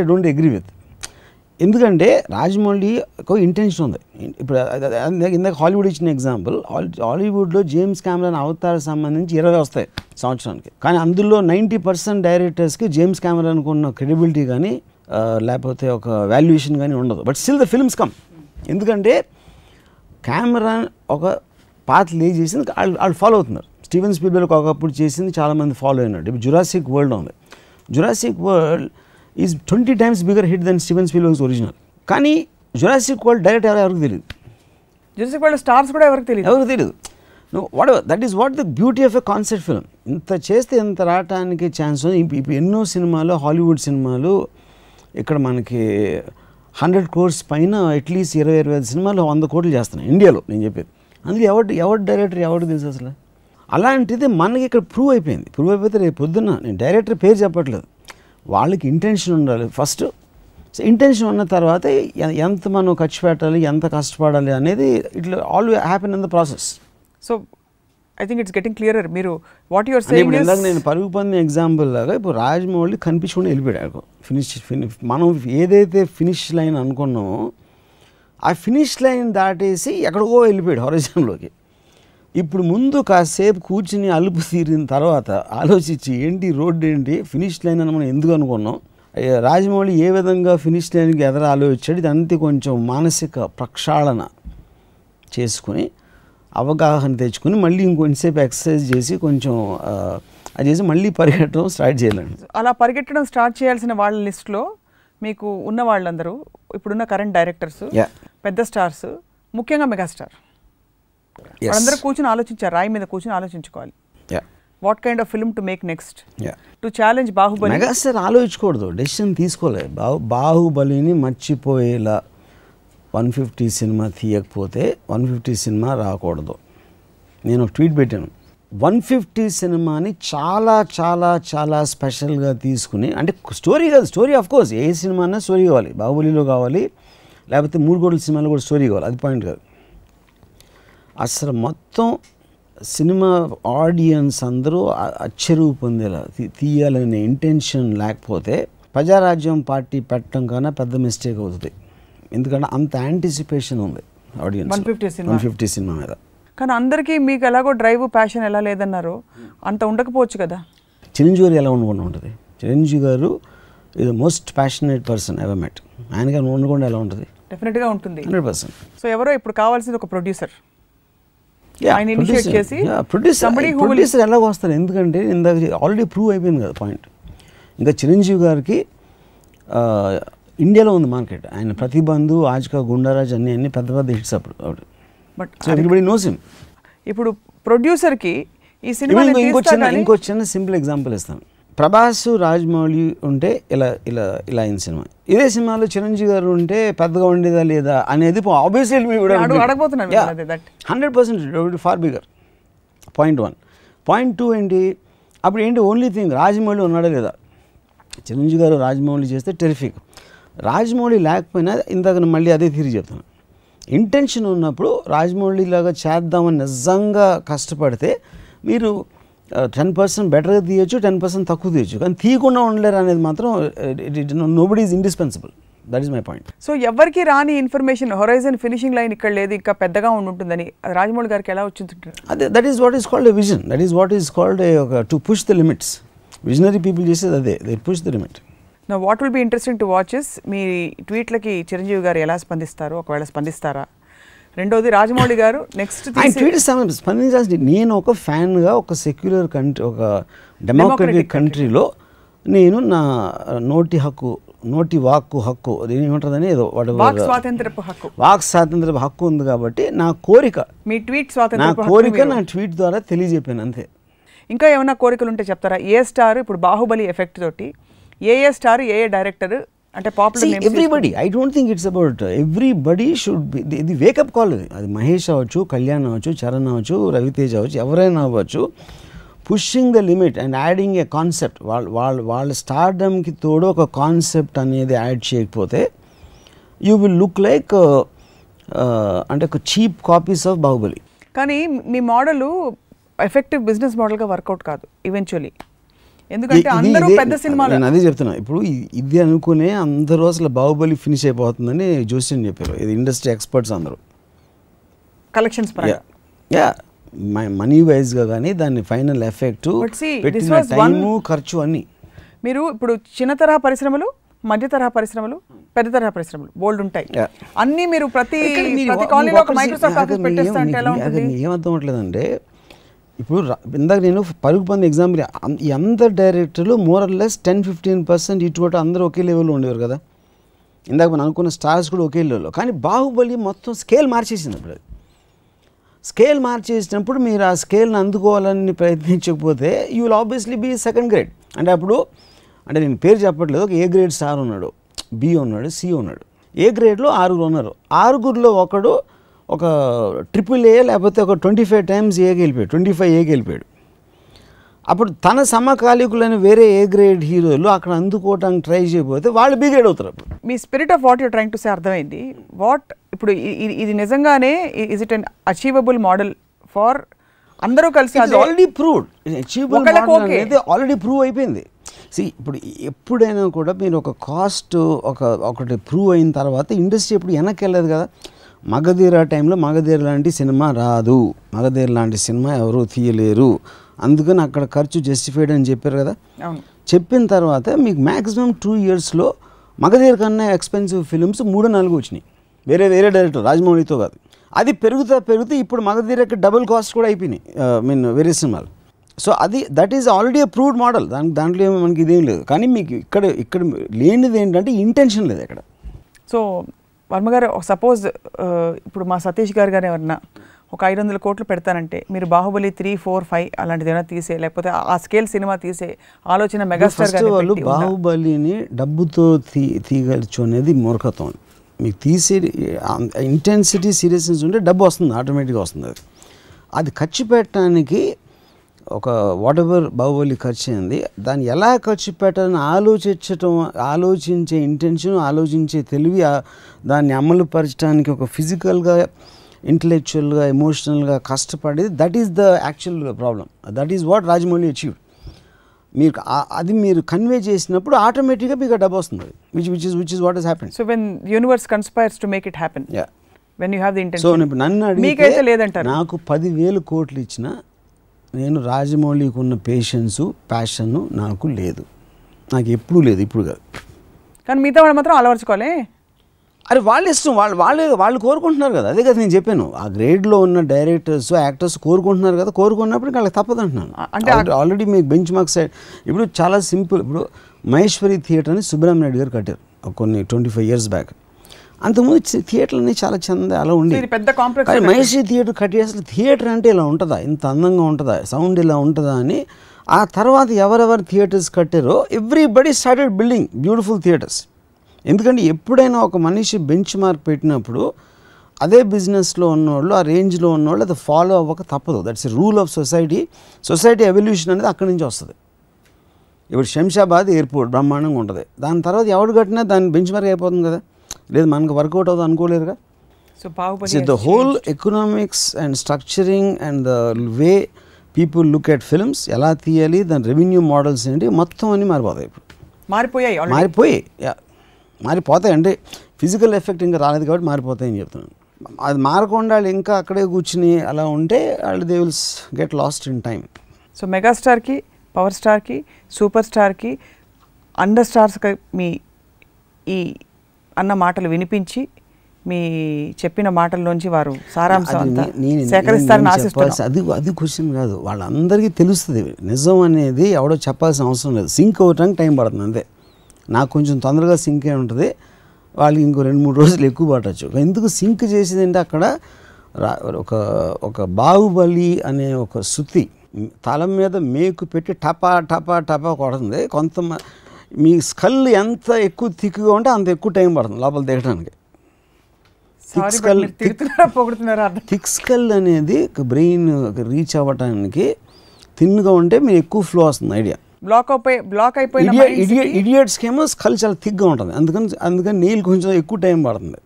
I don't agree with. ఎందుకంటే రాజమౌళి ఒక ఇంటెన్షన్ ఉంది. ఇప్పుడు ఇందాక హాలీవుడ్ ఇచ్చిన ఎగ్జాంపుల్, హాలీవుడ్లో జేమ్స్ కెమెరాన్ అవతార్ సంబంధించి 20 వస్తాయి సంవత్సరానికి. కానీ అందులో 90% డైరెక్టర్స్కి జేమ్స్ కెమెరాన్కి ఉన్న క్రెడిబిలిటీ కానీ లేకపోతే ఒక వాల్యుయేషన్ కానీ ఉండదు. But still the films come. ఎందుకంటే కెమెరాన్ ఒక పాత లే చేసింది, వాళ్ళు ఫాలో అవుతున్నారు. స్టీవెన్ స్పీల్బర్గ్ ఒకప్పుడు చేసింది చాలామంది ఫాలో అయినారు. ఇప్పుడు జురాసిక్ వరల్డ్ ఉంది. Jurassic World is 20 times bigger hit than Steven Spielberg's original. కానీ జురాసిక్ వరల్డ్ డైరెక్ట్ ఎవరికి తెలియదు. జురాసిక్ వరల్డ్ స్టార్స్ కూడా ఎవరికి తెలియదు. Whatever, that is what the beauty of a concept film. ఇంత చేస్తే ఇంత రావటానికి ఛాన్స్ ఉంది. ఇప్పుడు ఎన్నో సినిమాలు, హాలీవుడ్ సినిమాలు ఇక్కడ మనకి 100 crores పైన అట్లీస్ట్ 20-25 సినిమాలు 100 కోట్లు చేస్తున్నాయి ఇండియాలో. నేను చెప్పేది అందులో ఎవరు డైరెక్టర్ ఎవరికి తెలుసు అసలు. అలాంటిది మనకి ఇక్కడ ప్రూవ్ అయిపోయింది. ప్రూవ్ అయిపోతే రేపు పొద్దున్న నేను డైరెక్టర్ పేరు చెప్పట్లేదు, వాళ్ళకి ఇంటెన్షన్ ఉండాలి ఫస్ట్. ఇంటెన్షన్ ఉన్న తర్వాత ఎంత మనం ఖర్చు పెట్టాలి, ఎంత కష్టపడాలి అనేది ఇట్లా all happen in the process. So I think it's getting clearer. మీరు వాట్ యువర్ సేయింగ్ ఇస్, నేను పరుగు పంది ఎగ్జాంపుల్ లాగా ఇప్పుడు రాజమౌళి కనిపించుకుని వెళ్ళిపోయాడు. ఫినిష్ మనం ఏదైతే ఫినిష్ లైన్ అనుకున్నామో ఆ ఫినిష్ లైన్ దాటేసి ఎక్కడికో వెళ్ళిపోయాడు హొరైజన్లోకి. ఇప్పుడు ముందు కాసేపు కూర్చుని అలుపు తీరిన తర్వాత ఆలోచించి ఏంటి రోడ్డు ఏంటి ఫినిష్ లైన్ అని మనం ఎందుకు అనుకున్నాం, రాజమౌళి ఏ విధంగా ఫినిష్ లైన్కి ఎదురు ఆలోచించాడు, ఇదంతా కొంచెం మానసిక ప్రక్షాళన చేసుకుని అవగాహన తెచ్చుకుని మళ్ళీ ఇంకొంచెంసేపు ఎక్సర్సైజ్ చేసి కొంచెం అది చేసి మళ్ళీ పరిగెట్టడం స్టార్ట్ చేయాలండి. అలా పరిగెట్టడం స్టార్ట్ చేయాల్సిన వాళ్ళ లిస్ట్లో మీకు ఉన్న వాళ్ళందరూ ఇప్పుడున్న కరెంట్ డైరెక్టర్స్, పెద్ద స్టార్స్, ముఖ్యంగా మెగాస్టార్, వాళ్ళందరూ కూర్చొని ఆలోచించారు, రాయి మీద కూర్చొని ఆలోచించుకోవాలి what kind of film to make next to challenge Baahubali. Megastar ఆలోచించకూడదు, డెసిషన్ తీసుకోలేదు. బాహుబలిని మర్చిపోయేలా 150 సినిమా తీయకపోతే 150 సినిమా రాకూడదు. నేను ఒక ట్వీట్ పెట్టాను, 150 సినిమాని చాలా చాలా చాలా స్పెషల్గా తీసుకుని, అంటే స్టోరీ కాదు, story of course A cinema అన్నా స్టోరీ కావాలి, బాహుబలిలో కావాలి, లేకపోతే 3 కోట్ల సినిమాలో కూడా స్టోరీ కావాలి, అది పాయింట్ కాదు. అసలు మొత్తం సినిమా ఆడియన్స్ అందరూ అచ్చరువు పొందేలా తీయాలనే ఇంటెన్షన్ లేకపోతే ప్రజారాజ్యం పార్టీ పెట్టడం కన్నా పెద్ద మిస్టేక్ అవుతుంది. ఎందుకంటే అంత యాంటిసిపేషన్ ఉంది ఆడియన్స్ 150 సినిమా మీద. కానీ అందరికీ మీకు ఎలాగో డ్రైవ్ ప్యాషన్ ఎలా లేదన్నారు, అంత ఉండకపోవచ్చు కదా. చిరంజీవి గారు ఎలా ఉండకుండా ఉంటుంది? చిరంజీవి గారు ఇది most passionate person ever met. ఆయనగా ఉండకుండా ఎలా ఉంటుంది? డెఫినెట్గా ఉంటుంది 100%. సో ఎవరో ఇప్పుడు కావాల్సింది ఒక ప్రొడ్యూసర్. ప్రొడ్యూసర్ ఎలా వస్తారు? ఎందుకంటే ఇందాక ఆల్రెడీ ప్రూవ్ అయిపోయింది కదా పాయింట్. ఇంకా చిరంజీవి గారికి ఇండియాలో ఉంది మార్కెట్. ఆయన ప్రతిబంధు, ఆజ్కా, గుండారాజ్ అన్ని పెద్ద పెద్ద హిట్స్ అప్పుడు. But everybody knows him. ఇప్పుడు ప్రొడ్యూసర్కి ఈ సినిమా ఇంకో చిన్న సింపుల్ ఎగ్జాంపుల్ ఇస్తాను. ప్రభాస్, రాజమౌళి ఉంటే ఇలా ఇలా ఇలా అయిన సినిమా, ఇదే సినిమాలో చిరంజీవి గారు ఉంటే పెద్దగా ఉండేదా లేదా అనేది obviously 100% far bigger. Point 1. Point 2 ఏంటి, అప్పుడు ఏంటి ఓన్లీ థింగ్ రాజమౌళి ఉన్నాడా లేదా. చిరంజీవి గారు రాజమౌళి చేస్తే టెరిఫిక్. రాజమౌళి లేకపోయినా ఇందాక మళ్ళీ అదే తిరిగి చెప్తాను, ఇంటెన్షన్ ఉన్నప్పుడు రాజమౌళి లాగా చేద్దామని నిజంగా కష్టపడితే మీరు 10% బెటర్గా తీయచ్చు, 10% తక్కువ తీయచ్చు, కానీ తీయకుండా ఉండలేరు అనేది మాత్రం nobody is indispensable. That is my point. So ఎవరికి రాని ఇన్ఫర్మేషన్ హొరైజన్ ఫినిషింగ్ లైన్ ఇక్కడ లేదు, ఇంకా పెద్దగా ఉంటుందని రాజమౌళి గారికి ఎలా వచ్చింది? అదే that is what is called a vision. That is what is called to push the limits. Visionary people చేసేది అదే, దే పుష్ ద లిమిట్. నా what will be interesting to watch is మీ ట్వీట్లకి చిరంజీవి గారు ఎలా స్పందిస్తారు, ఒకవేళ స్పందిస్తారా? రెండోది రాజమౌళి గారు నెక్స్ట్ స్పందించాల్సి, నేను ఒక ఫ్యాన్గా ఒక సెక్యులర్ కంట్రీ, ఒక డెమోక్రటిక్ కంట్రీలో నేను నా నోటి హక్కు, నోటి వాక్కు హక్కు, ఏమంటుందని ఏదో వాక్ స్వాతంత్రపు హక్కు ఉంది కాబట్టి నా కోరిక, మీ ట్వీట్ స్వాతంత్ర, నా కోరిక నా ట్వీట్ ద్వారా తెలియజెప్పాను అంతే. ఇంకా ఏమైనా కోరికలు ఉంటే చెప్తారా? ఏ స్టార్ ఇప్పుడు బాహుబలి ఎఫెక్ట్ తోటి ఏ స్టార్, ఏ డైరెక్టర్ అంటే popular names? Everybody, I don't think it's about everybody should be, ఇది వేకప్ కాల్. అది మహేష్ అవ్వచ్చు, కళ్యాణ్ అవ్వచ్చు, చరణ్ అవ్వచ్చు, రవితేజ్ అవ్వచ్చు, ఎవరైనా అవ్వచ్చు. Pushing the limit and adding A concept. వాళ్ళ స్టార్డమ్కి తోడు ఒక కాన్సెప్ట్ అనేది యాడ్ చేయకపోతే యూ విల్ లుక్ లైక్ అంటే ఒక చీప్ కాపీస్ ఆఫ్ బాహుబలి. కానీ మీ మోడలు ఎఫెక్టివ్ బిజినెస్ మోడల్గా వర్కౌట్ కాదు ఈవెన్చువలీ. ఎందుకంటే అందరూ పెద్ద సినిమాలు. నేను అదే చెప్తున్నా, ఇప్పుడు ఇది అనుకునే అందరూ అసలు బాహుబలి ఫినిష్ అయిపోతుందని జోస్యన్ చెప్పారు. ఇది ఇండస్ట్రీ ఎక్స్పర్ట్స్ అందరూ కలెక్షన్స్ యా మనీ వైజ్గా కానీ దాని ఫైనల్ ఎఫెక్ట్ పెట్టిన టైము ఖర్చు అన్నీ. మీరు ఇప్పుడు చిన్న తరహా పరిశ్రమలు, మధ్య తరహా పరిశ్రమలు, పెద్ద తరహా పరిశ్రమలు బోల్డ్ ఉంటాయి. అన్నీ మీరు ప్రతి కాలనీలో ఒక మైక్రోసాఫ్ట్ ఆఫీస్ పెట్టేస్తా అంటే ఎలా ఉంటుంది? ఏమర్థం అవ్వట్లేదంటే, ఇప్పుడు ఇందాక నేను పరుగు పంది ఎగ్జాంపుల్, అందరు డైరెక్టర్లు మోరల్లెస్ 10-15% ఇటు అందరూ ఒకే లెవెల్లో ఉండేవారు కదా. ఇందాక మనం అనుకున్న స్టార్స్ కూడా ఒకే లెవెల్లో. కానీ బాహుబలి మొత్తం స్కేల్ మార్చేసింది. అప్పుడు స్కేల్ మార్చేసినప్పుడు మీరు ఆ స్కేల్ని అందుకోవాలని ప్రయత్నించకపోతే you will obviously be second grade. అంటే అప్పుడు అంటే నేను పేరు చెప్పట్లేదు, ఒక ఏ గ్రేడ్ స్టార్ ఉన్నాడు, బి ఉన్నాడు, సి ఉన్నాడు. ఏ గ్రేడ్లో 6 ఉన్నారు. 6లో ఒకడు ఒక AAA లేకపోతే ఒక 25 times ఏకి వెళ్ళిపోయాడు, 25 ఏకి వెళ్ళిపోయాడు. అప్పుడు తన సమకాలీకులైన వేరే ఏ గ్రేడ్ హీరోలు అక్కడ అందుకోవడానికి ట్రై చేయకపోతే వాళ్ళు బి గ్రేడ్ అవుతారు. అప్పుడు మీ spirit of what you trying to say అర్థమైంది. వాట్ ఇప్పుడు ఇది నిజంగానే is it an achievable model for అందరూ కలిసి? ఆల్రెడీ ప్రూవ్డ్ అచీవబుల్ మోడల్ అనేది ఆల్రెడీ ప్రూవ్ అయిపోయింది. ఇప్పుడు ఎప్పుడైనా కూడా మీరు ఒక కాస్ట్ ఒకటి ప్రూవ్ అయిన తర్వాత ఇండస్ట్రీ ఎప్పుడు వెనక్కి వెళ్ళదు కదా. మగధీర టైంలో మగధీర లాంటి సినిమా రాదు, మగధీర లాంటి సినిమా ఎవరు తీయలేరు, అందుకని అక్కడ ఖర్చు జస్టిఫైడ్ అని చెప్పారు కదా. చెప్పిన తర్వాత మీకు మ్యాక్సిమం 2 yearsలో మగధీర కన్నా ఎక్స్పెన్సివ్ ఫిల్మ్స్ 3-4 వచ్చినాయి, వేరే డైరెక్టర్, రాజమౌళితో కాదు. అది పెరుగుతూ ఇప్పుడు మగధీరకి డబుల్ కాస్ట్ కూడా అయిపోయినాయి, వేరే సినిమాలు. So that is already approved model. దాంట్లో ఏమో మనకి ఇదేం లేదు. కానీ మీకు ఇక్కడ లేనిది ఏంటంటే ఇంటెన్షన్ లేదు ఇక్కడ. సో వర్మ గారు, సపోజ్ ఇప్పుడు మా సతీష్ గారు ఎవరన్నా ఒక 500 కోట్లు పెడతానంటే మీరు బాహుబలి 3, 4, 5 అలాంటిది ఏమైనా తీసే, లేకపోతే ఆ స్కేల్ సినిమా తీసే ఆలోచన మెగాస్టార్ గారు? వాళ్ళు బాహుబలిని డబ్బుతో తీయగలచ్చు అనేది మూర్ఖత్వం. మీకు తీసే ఇంటెన్సిటీ, సీరియస్నెస్ ఉంటే డబ్బు వస్తుంది, ఆటోమేటిక్గా వస్తుంది. అది ఖర్చు పెట్టడానికి ఒక వాట్ ఎవర్ బాహుబలి ఖర్చు అయింది, దాన్ని ఎలా ఖర్చు పెట్టాలని ఆలోచించే ఇంటెన్షన్, ఆలోచించే తెలివి, దాన్ని అమలు పరచడానికి ఒక ఫిజికల్గా, ఇంటలెక్చువల్గా, ఎమోషనల్గా కష్టపడేది, that is the actual problem. That is what Rajamouli achieved. మీరు కన్వే చేసినప్పుడు ఆటోమేటిక్గా మీకు డబ్బు వస్తుంది, which is what has happened. So when universe conspires to make it happen, when you have the intention. So ఇప్పుడు నన్ను అడిగితే లేదంటారు, నాకు 10,000 కోట్లు ఇచ్చినా నేను రాజమౌళికి ఉన్న పేషెన్సు, ప్యాషను నాకు లేదు, నాకు ఎప్పుడూ లేదు, ఇప్పుడు కాదు. కానీ మిగతా వాళ్ళు మాత్రం అలవర్చుకోలే. అరే వాళ్ళ ఇష్టం, వాళ్ళు కోరుకుంటున్నారు కదా. అదే కదా నేను చెప్పాను, ఆ గ్రేడ్లో ఉన్న డైరెక్టర్స్, యాక్టర్స్ కోరుకుంటున్నారు కదా. కోరుకున్నప్పుడు వాళ్ళకి తప్పదు అంటున్నాను. అంటే ఆల్రెడీ మీకు బెంచ్ మార్క్ సైడ్ ఇప్పుడు చాలా సింపుల్. ఇప్పుడు మహేశ్వరి థియేటర్ అని సుబ్రహ్మణ్య రెడ్డి గారు కట్టారు కొన్ని 25 years బ్యాక్. అంతకుముందు థియేటర్లన్నీ చాలా చంద అలా ఉండేది, పెద్ద కాంప్లెక్స్. మహేశ్వరి థియేటర్ కట్టి అసలు థియేటర్ అంటే ఇలా ఉంటుందా, ఇంత అందంగా ఉంటుందా, సౌండ్ ఇలా ఉంటుందా అని. ఆ తర్వాత ఎవరెవరు థియేటర్స్ కట్టారో everybody started building beautiful theatres. ఎందుకంటే ఎప్పుడైనా ఒక మనిషి బెంచ్ మార్క్ పెట్టినప్పుడు అదే బిజినెస్లో ఉన్నవాళ్ళు, ఆ రేంజ్లో ఉన్నవాళ్ళు అది ఫాలో అవ్వక తప్పదు. That's a rule of society evolution అనేది అక్కడి నుంచి వస్తుంది. ఇప్పుడు శంషాబాద్ ఎయిర్పోర్ట్ బ్రహ్మాండంగా ఉంటుంది, దాని తర్వాత ఎవడు కట్టినా దాని బెంచ్ మార్క్ అయిపోతుంది కదా. లేదు మనకు వర్కౌట్ అవుతుంది అనుకోలేరుగా. So the whole economics and structuring and the way people look at films, ఎలా తీయాలి, దాని రెవెన్యూ మోడల్స్ ఏంటి, మొత్తం అన్నీ మారిపోతాయి. ఇప్పుడు మారిపోతాయి అంటే ఫిజికల్ ఎఫెక్ట్ ఇంకా రాలేదు కాబట్టి మారిపోతాయని చెప్తున్నాను. అది మారకుండా వాళ్ళు ఇంకా అక్కడే కూర్చుని అలా ఉంటే వాళ్ళు they will get lost in time. So మెగాస్టార్కి, పవర్ స్టార్కి, సూపర్ స్టార్కి, అండర్ స్టార్స్కి మీ ఈ అన్న మాటలు వినిపించి మీ చెప్పిన మాటల్లోంచి వారు సారాంశం సేకరిస్తారని ఆశిస్తున్నాను. అది క్వశ్చన్ కాదు, వాళ్ళందరికీ తెలుస్తుంది నిజం అనేది. ఎవడో చెప్పాల్సిన అవసరం లేదు. సింక్ అవ్వటానికి టైం పడుతుంది అంతే. నాకు కొంచెం తొందరగా సింక్ అయి ఉంటుంది, వాళ్ళకి ఇంకో 2-3 రోజులు ఎక్కువ పట్టచ్చు. ఎందుకు సింక్ చేసేది అంటే అక్కడ ఒక బాహుబలి అనే ఒక శృతి తల మీద మేకు పెట్టి టపా టపా టపా కొడుతుంది. మీ స్కల్ ఎంత ఎక్కువ థిక్గా ఉంటే అంత ఎక్కువ టైం పడుతుంది లోపల దిగడానికి. థిక్ స్కల్ అనేది బ్రెయిన్ రీచ్ అవ్వటానికి థిన్గా ఉంటే మీరు ఎక్కువ ఫ్లో వస్తుంది ఐడియా. ఇడియట్స్కి ఏమో స్కల్ చాలా థిక్గా ఉంటుంది, అందుకని నీళ్ళు కొంచెం ఎక్కువ టైం పడుతుంది.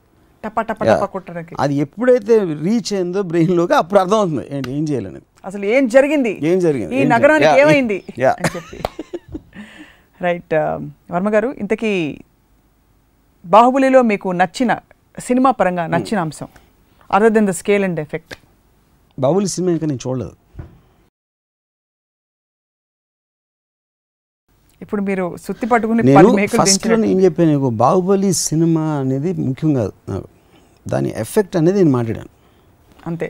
అది ఎప్పుడైతే రీచ్ అయిందో బ్రెయిన్లోకి అప్పుడు అర్థమవుతుంది ఏం చేయాలనేది, అసలు ఏం జరిగింది, ఈ నగరానికి ఏమైంది అని చెప్పి. రైట్. వర్మ గారు, ఇంతకీ బాహుబలిలో మీకు నచ్చిన సినిమా పరంగా నచ్చిన అంశం other than the scale and effect? Baahubali సినిమా ఇంకా నేను చూడలేదు. ఇప్పుడు మీరు సుత్తి పట్టుకుని ఫస్ట్లో ఏం చెప్పాను నీకు, బాహుబలి సినిమా అనేది ముఖ్యం కాదు నాకు, దాని ఎఫెక్ట్ అనేది నేను మాట్లాడాను అంతే.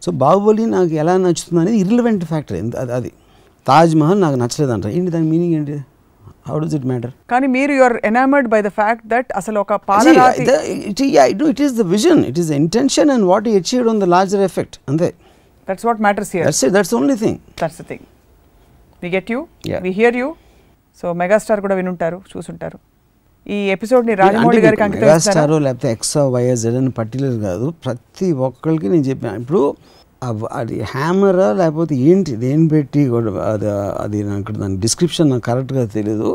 సో బాహుబలి నాకు ఎలా నచ్చుతుంది అనేది ఇర్రిలవెంట్ ఫ్యాక్టర్. అది తాజ్ మహల్ నాకు నచ్చలేదంట, ఏంటి దాని మీనింగ్ ఏంటి? How does it matter? కానీ మీరు you are enamoured by the fact that అసలు ఒక పాలరాతి it is the vision, it is the intention and what he achieved on the larger effect, అంతే. That's what matters here. That's the only thing. That's the thing. We get you, we hear you. So megastar కూడా వినుంటారు, చూసుంటారు. ఈ ఎపిసోడ్ని రాజమౌళి గారికి అంకితం ఇస్తారా? Megastar లేకపోతే X why Z అని పర్టికులర్ కాదు, ప్రతి ఒక్కరికి నేను చెప్పాను. ఇప్పుడు అది హ్యామరా లేకపోతే ఏంటి దేని పెట్టి అది నాకు దాని డిస్క్రిప్షన్ నాకు కరెక్ట్గా తెలీదు,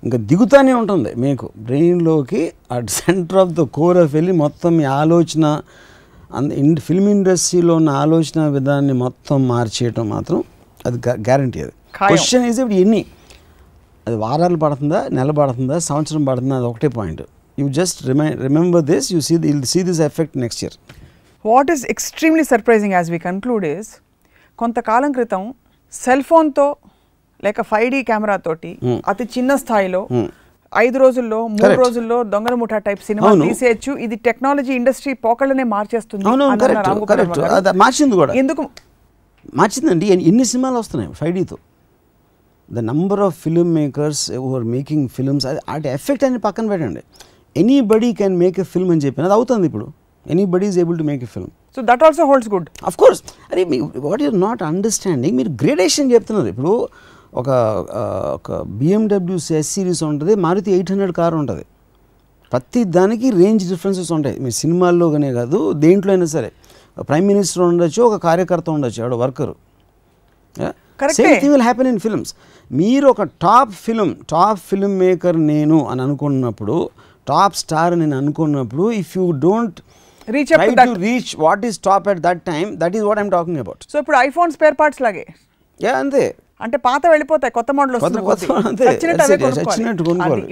ఇంకా దిగుతానే ఉంటుంది మీకు బ్రెయిన్లోకి. At centre of the core of వెళ్ళి మొత్తం మీ ఆలోచన ఫిల్మ్ ఇండస్ట్రీలో ఉన్న ఆలోచన విధాన్ని మొత్తం మార్చేయటం మాత్రం అది గ్యారంటీ. అది క్వశ్చన్ ఈజ్ ఇప్పుడు ఎన్ని, అది వారాలు పడుతుందా, నెల పడుతుందా, సంవత్సరం పడుతుందా, అది ఒకటే point. You just remember this, you see this effect next year. What is extremely surprising as we conclude is, కొంతకాలం క్రితం సెల్ ఫోన్తో లేక 5D కెమెరాతోటి అతి చిన్న స్థాయిలో 5 రోజుల్లో 3 రోజుల్లో దొంగల ముఠా టైప్ సినిమా తీసేయచ్చు, ఇది టెక్నాలజీ ఇండస్ట్రీ పోకళ్ళనే మార్చేస్తుంది. మార్చింది కూడా. ఎందుకు మార్చిందండి? ఎన్ని సినిమాలు వస్తున్నాయి 5Dతో. The number of film makers who are making films, అది ఎఫెక్ట్ అని పక్కన పెట్టండి. Anybody can make a film అని చెప్పిన అది అవుతుంది ఇప్పుడు. Anybody is able to make a film. So that also holds good. Of course. అరే వాట్ యూర్ నాట్ అండర్స్టాండింగ్, మీరు గ్రేడేషన్ చెప్తున్నారు. ఇప్పుడు ఒక BMW S సిరీస్ ఉంటుంది, మారుతి 800 కార్ ఉంటుంది, ప్రతి దానికి రేంజ్ డిఫరెన్సెస్ ఉంటాయి. మీ సినిమాల్లోనే కాదు దేంట్లో అయినా సరే. ప్రైమ్ మినిస్టర్ ఉండొచ్చు, ఒక కార్యకర్త ఉండొచ్చు, ఆవిడ worker. Same thing will happen in films. మీరు ఒక టాప్ ఫిల్మ్ మేకర్ నేను అని అనుకున్నప్పుడు, టాప్ స్టార్ నేను అనుకున్నప్పుడు, if you don't reach what is top at that time, that is what I'm talking about. So ఇప్పుడు ఐఫోన్ స్పేర్ పార్ట్స్ లాగే అంతే. అంటే పాత వెళ్ళిపోతాయి, కొత్త మోడల్ వస్తుంది,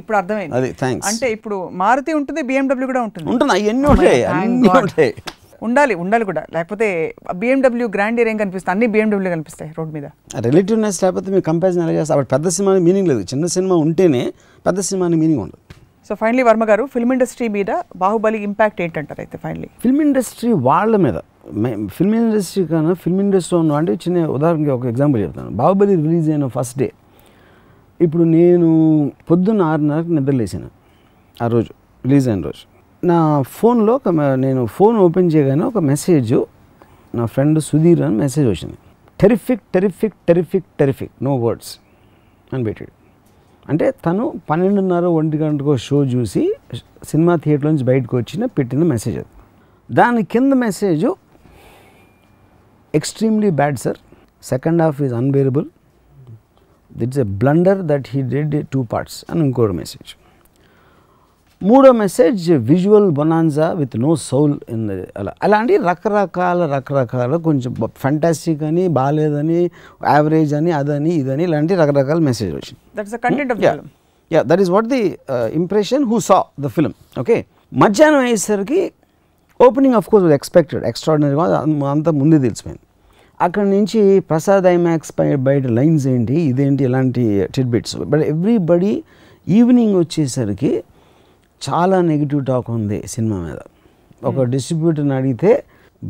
ఇప్పుడు అర్థమైంది. అంటే ఇప్పుడు మారుతి ఉంటుంది, BMW కూడా ఉంటుంది, అవన్నీ ఉంటాయి. ఉండాలి కూడా, లేకపోతే BMW గ్రాండియర్ ఏం కనిపిస్తుంది, అన్ని BMW కనిపిస్తాయి రోడ్ మీద. రిలేటివ్నెస్ లేకపోతే మీరు కంపారిజన్ ఎలా చేస్తారు? అప్పుడు పెద్ద సినిమా మీనింగ్ లేదు, చిన్న సినిమా ఉంటేనే పెద్ద సినిమా మీనింగ్ ఉండదు. సో ఫైనలీ వర్మ గారు, ఫిల్మ్ ఇండస్ట్రీ మీద బాహుబలి ఇంపాక్ట్ ఏంటంటారు? అయితే ఫైనలీ ఫిల్మ్ ఇండస్ట్రీ వాళ్ళ మీద, ఫిల్మ్ ఇండస్ట్రీ కన్నా ఫిల్మ్ ఇండస్ట్రీ ఉన్న అంటే చిన్న ఉదాహరణకి ఒక ఎగ్జాంపుల్ చెప్తాను. బాహుబలి రిలీజ్ అయిన ఫస్ట్ డే, ఇప్పుడు నేను పొద్దున్న 6:30కి నిద్రలేసాను ఆ రోజు, రిలీజ్ అయిన రోజు. నా ఫోన్లో నేను ఫోన్ ఓపెన్ చేయగానే ఒక మెసేజ్, నా ఫ్రెండ్ సుధీర్ అని మెసేజ్ వచ్చింది. టెరిఫిక్ నో వర్డ్స్ అని పెట్టాడు. అంటే తను 12:30-1 గంటకో షో చూసి సినిమా థియేటర్ నుంచి బయటకు పెట్టిన మెసేజ్ అది. దాని కింద message, extremely bad sir, second half is unbearable, it's a blunder that he did 2 parts అని ఇంకోటి మెసేజ్. మూడో message, visual bonanza with no soul in అలాంటి రకరకాల కొంచెం ఫంటాస్టిక్ అని, బాగాలేదని, యావరేజ్ అని, అదని ఇదని, ఇలాంటి రకరకాల మెసేజ్ వచ్చింది. That is what the impression who saw the film. Okay, మధ్యాహ్నం అయ్యేసరికి ఓపెనింగ్ ఆఫ్ కోర్స్ ఎక్స్పెక్టెడ్, ఎక్స్ట్రాడినరీగా అంతా ముందే తెలిసిపోయింది. అక్కడి నుంచి ప్రసాద్ ఐమాక్స్ బయట లైన్స్ ఏంటి, ఇదేంటి, ఇలాంటి టిడ్బిట్స్. బట్ ఎవ్రీబడి ఈవినింగ్ వచ్చేసరికి చాలా నెగిటివ్ టాక్ ఉంది సినిమా మీద. ఒక డిస్ట్రిబ్యూటర్ని అడిగితే,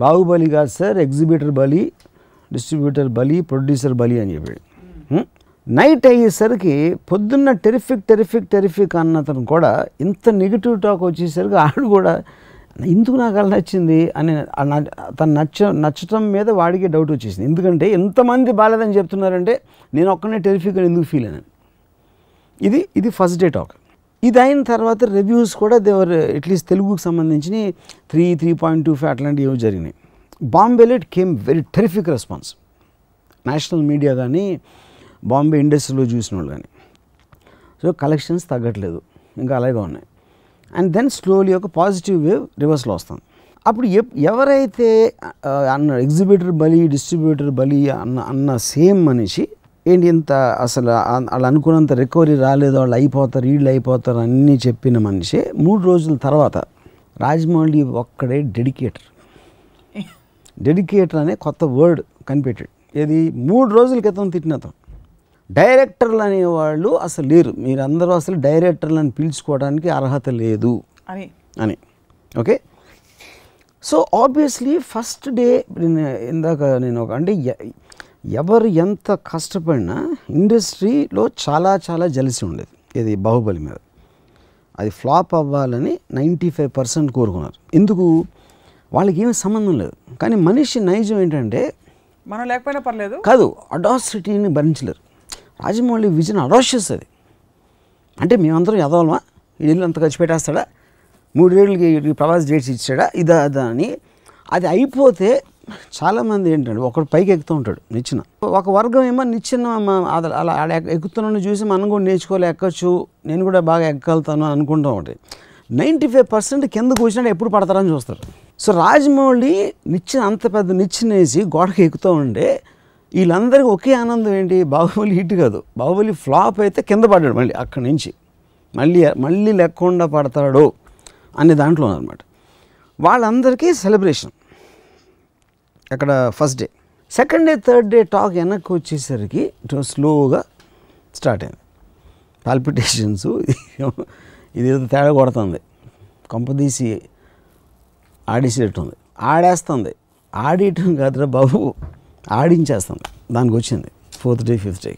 బాహుబలి కాదు సార్, ఎగ్జిబిటర్ బలి, డిస్ట్రిబ్యూటర్ బలి, ప్రొడ్యూసర్ బలి అని చెప్పాడు. నైట్ అయ్యేసరికి పొద్దున్న టెరిఫిక్ అన్నతను కూడా ఇంత నెగిటివ్ టాక్ వచ్చేసరికి ఆడు కూడా ఎందుకు నాకు అలా నచ్చింది అని తను నచ్చటం మీద వాడికి డౌట్ వచ్చేసింది. ఎందుకంటే ఎంతమంది బాలేదని చెప్తున్నారంటే నేను ఒక్కనే టెరిఫిక్ అని ఎందుకు ఫీల్ అయినాను. ఇది ఫస్ట్ డే టాక్. ఇది అయిన తర్వాత రివ్యూస్ కూడా దేవర్ అట్లీస్ట్ తెలుగుకి సంబంధించి 3.25 అట్లాంటివి ఏవో జరిగినాయి. బాంబేలో it came very terrific response. National media కానీ, బాంబే ఇండస్ట్రీలో చూసిన వాళ్ళు కానీ. సో కలెక్షన్స్ తగ్గట్లేదు, ఇంకా అలాగే ఉన్నాయి. అండ్ దెన్ స్లోలీ ఒక పాజిటివ్ వేవ్ రివర్స్లో వస్తుంది. అప్పుడు ఎవరైతే అన్న ఎగ్జిబిటర్ బలి, డిస్ట్రిబ్యూటర్ బలి అన్న సేమ్ మనిషి ఏంటి ఇంత అసలు వాళ్ళు అనుకున్నంత రికవరీ రాలేదు, వాళ్ళు అయిపోతారు, వీళ్ళు అయిపోతారు అన్నీ చెప్పిన మనిషి 3 రోజుల తర్వాత రాజమౌళి ఒక్కడే డెడికేటర్ అనే కొత్త వర్డ్ కనిపెట్టాడు. ఇది 3 రోజుల క్రితం తిట్టినతో. డైరెక్టర్లు అనేవాళ్ళు అసలు లేరు, మీరందరూ అసలు డైరెక్టర్లను పిలుచుకోవడానికి అర్హత లేదు అని. Okay, so obviously first day ఇందాక నేను అంటే ఎవరు ఎంత కష్టపడినా ఇండస్ట్రీలో చాలా చాలా జలసి ఉండేది ఇది బాహుబలి మీద. అది ఫ్లాప్ అవ్వాలని 95% కోరుకున్నారు. ఎందుకు? వాళ్ళకి ఏమీ సంబంధం లేదు. కానీ మనిషి నైజం ఏంటంటే మనం లేకపోయినా పర్లేదు కాదు, అడాసిటీని భరించలేరు. రాజమౌళి విజన్ అడాషియస్ అది. అంటే మేమందరం ఎదవలమా, ఇల్లు అంత ఖర్చు పెట్టేస్తాడా, 3 ఏళ్ళకి ప్రవాస్ డేట్స్ ఇచ్చాడా, ఇదా అదా అని. అది అయిపోతే చాలామంది ఏంటంటే ఒకడు పైకి ఎక్కుతూ ఉంటాడు నిచ్చెన, ఒక వర్గం ఏమో నిచ్చెన అలా ఎక్కుతున్నాను చూసి మనం కూడా నేర్చుకోలే, ఎక్కచ్చు, నేను కూడా బాగా ఎక్కగలుగుతాను అనుకుంటూ ఉంటాయి. 95% కింద కూర్చున్నాడు ఎప్పుడు పడతారని చూస్తారు. సో రాజమౌళి నిచ్చెన అంత పెద్ద నిచ్చెన వేసి గోడకి ఎక్కుతూ ఉంటే వీళ్ళందరికీ ఒకే ఆనందం ఏంటి, బాహుబలి హిట్ కాదు, బాహుబలి ఫ్లాప్ అయితే కింద పడ్డాడు, మళ్ళీ అక్కడి నుంచి మళ్ళీ లేకుండా పడతాడు అనే దాంట్లో అనమాట. వాళ్ళందరికీ సెలబ్రేషన్ అక్కడ first day. Second day third day talk వెనక్కి వచ్చేసరికి స్లోగా స్టార్ట్ అయింది. పాల్పిటేషన్స్, ఇదేదో తేడా కొడుతుంది, కంపదీసి ఆడేసేటట్టుంది, ఆడేస్తుంది, ఆడేయటం కాదురా బాబు, ఆడించేస్తుంది. దానికి వచ్చింది 4th day 5th day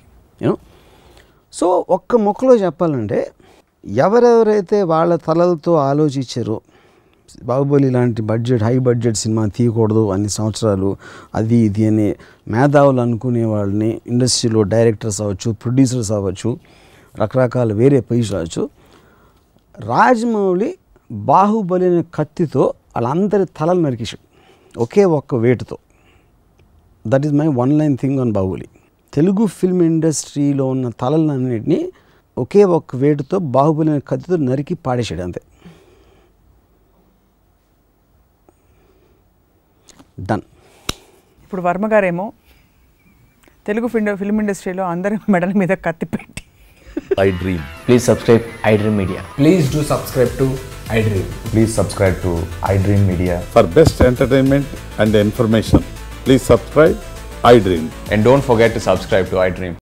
you know. So ఒక్క మొక్కలో చెప్పాలంటే ఎవరెవరైతే వాళ్ళ తలలతో ఆలోచించారో బాహుబలి లాంటి హై బడ్జెట్ సినిమా తీయకూడదు అన్ని సంవత్సరాలు, అది ఇది అని మేధావులు అనుకునే వాళ్ళని, ఇండస్ట్రీలో డైరెక్టర్స్ అవ్వచ్చు, ప్రొడ్యూసర్స్ అవ్వచ్చు, రకరకాల వేరే పొజిషన్ అవ్వచ్చు, రాజమౌళి బాహుబలి అనే కత్తితో వాళ్ళందరి తలలు నరికేశాడు ఒకే ఒక్క వేటుతో. That is my one line thing on Baahubali. Telugu film ఇండస్ట్రీలో ఉన్న తలలన్నింటినీ ఒకే ఒక్క వేటుతో బాహుబలి అనే కత్తితో నరికి పాడేశాడు, అంతే. డన్. ఇప్పుడు వర్మ గారేమో తెలుగు ఫిల్మ్ ఇండస్ట్రీలో అందరి మెడల మీద కత్తి పెట్టి iDream. Please subscribe iDream Media. Please do subscribe to iDream. Please subscribe to iDream Media. For best entertainment and information, please subscribe iDream. And don't forget to subscribe to iDream.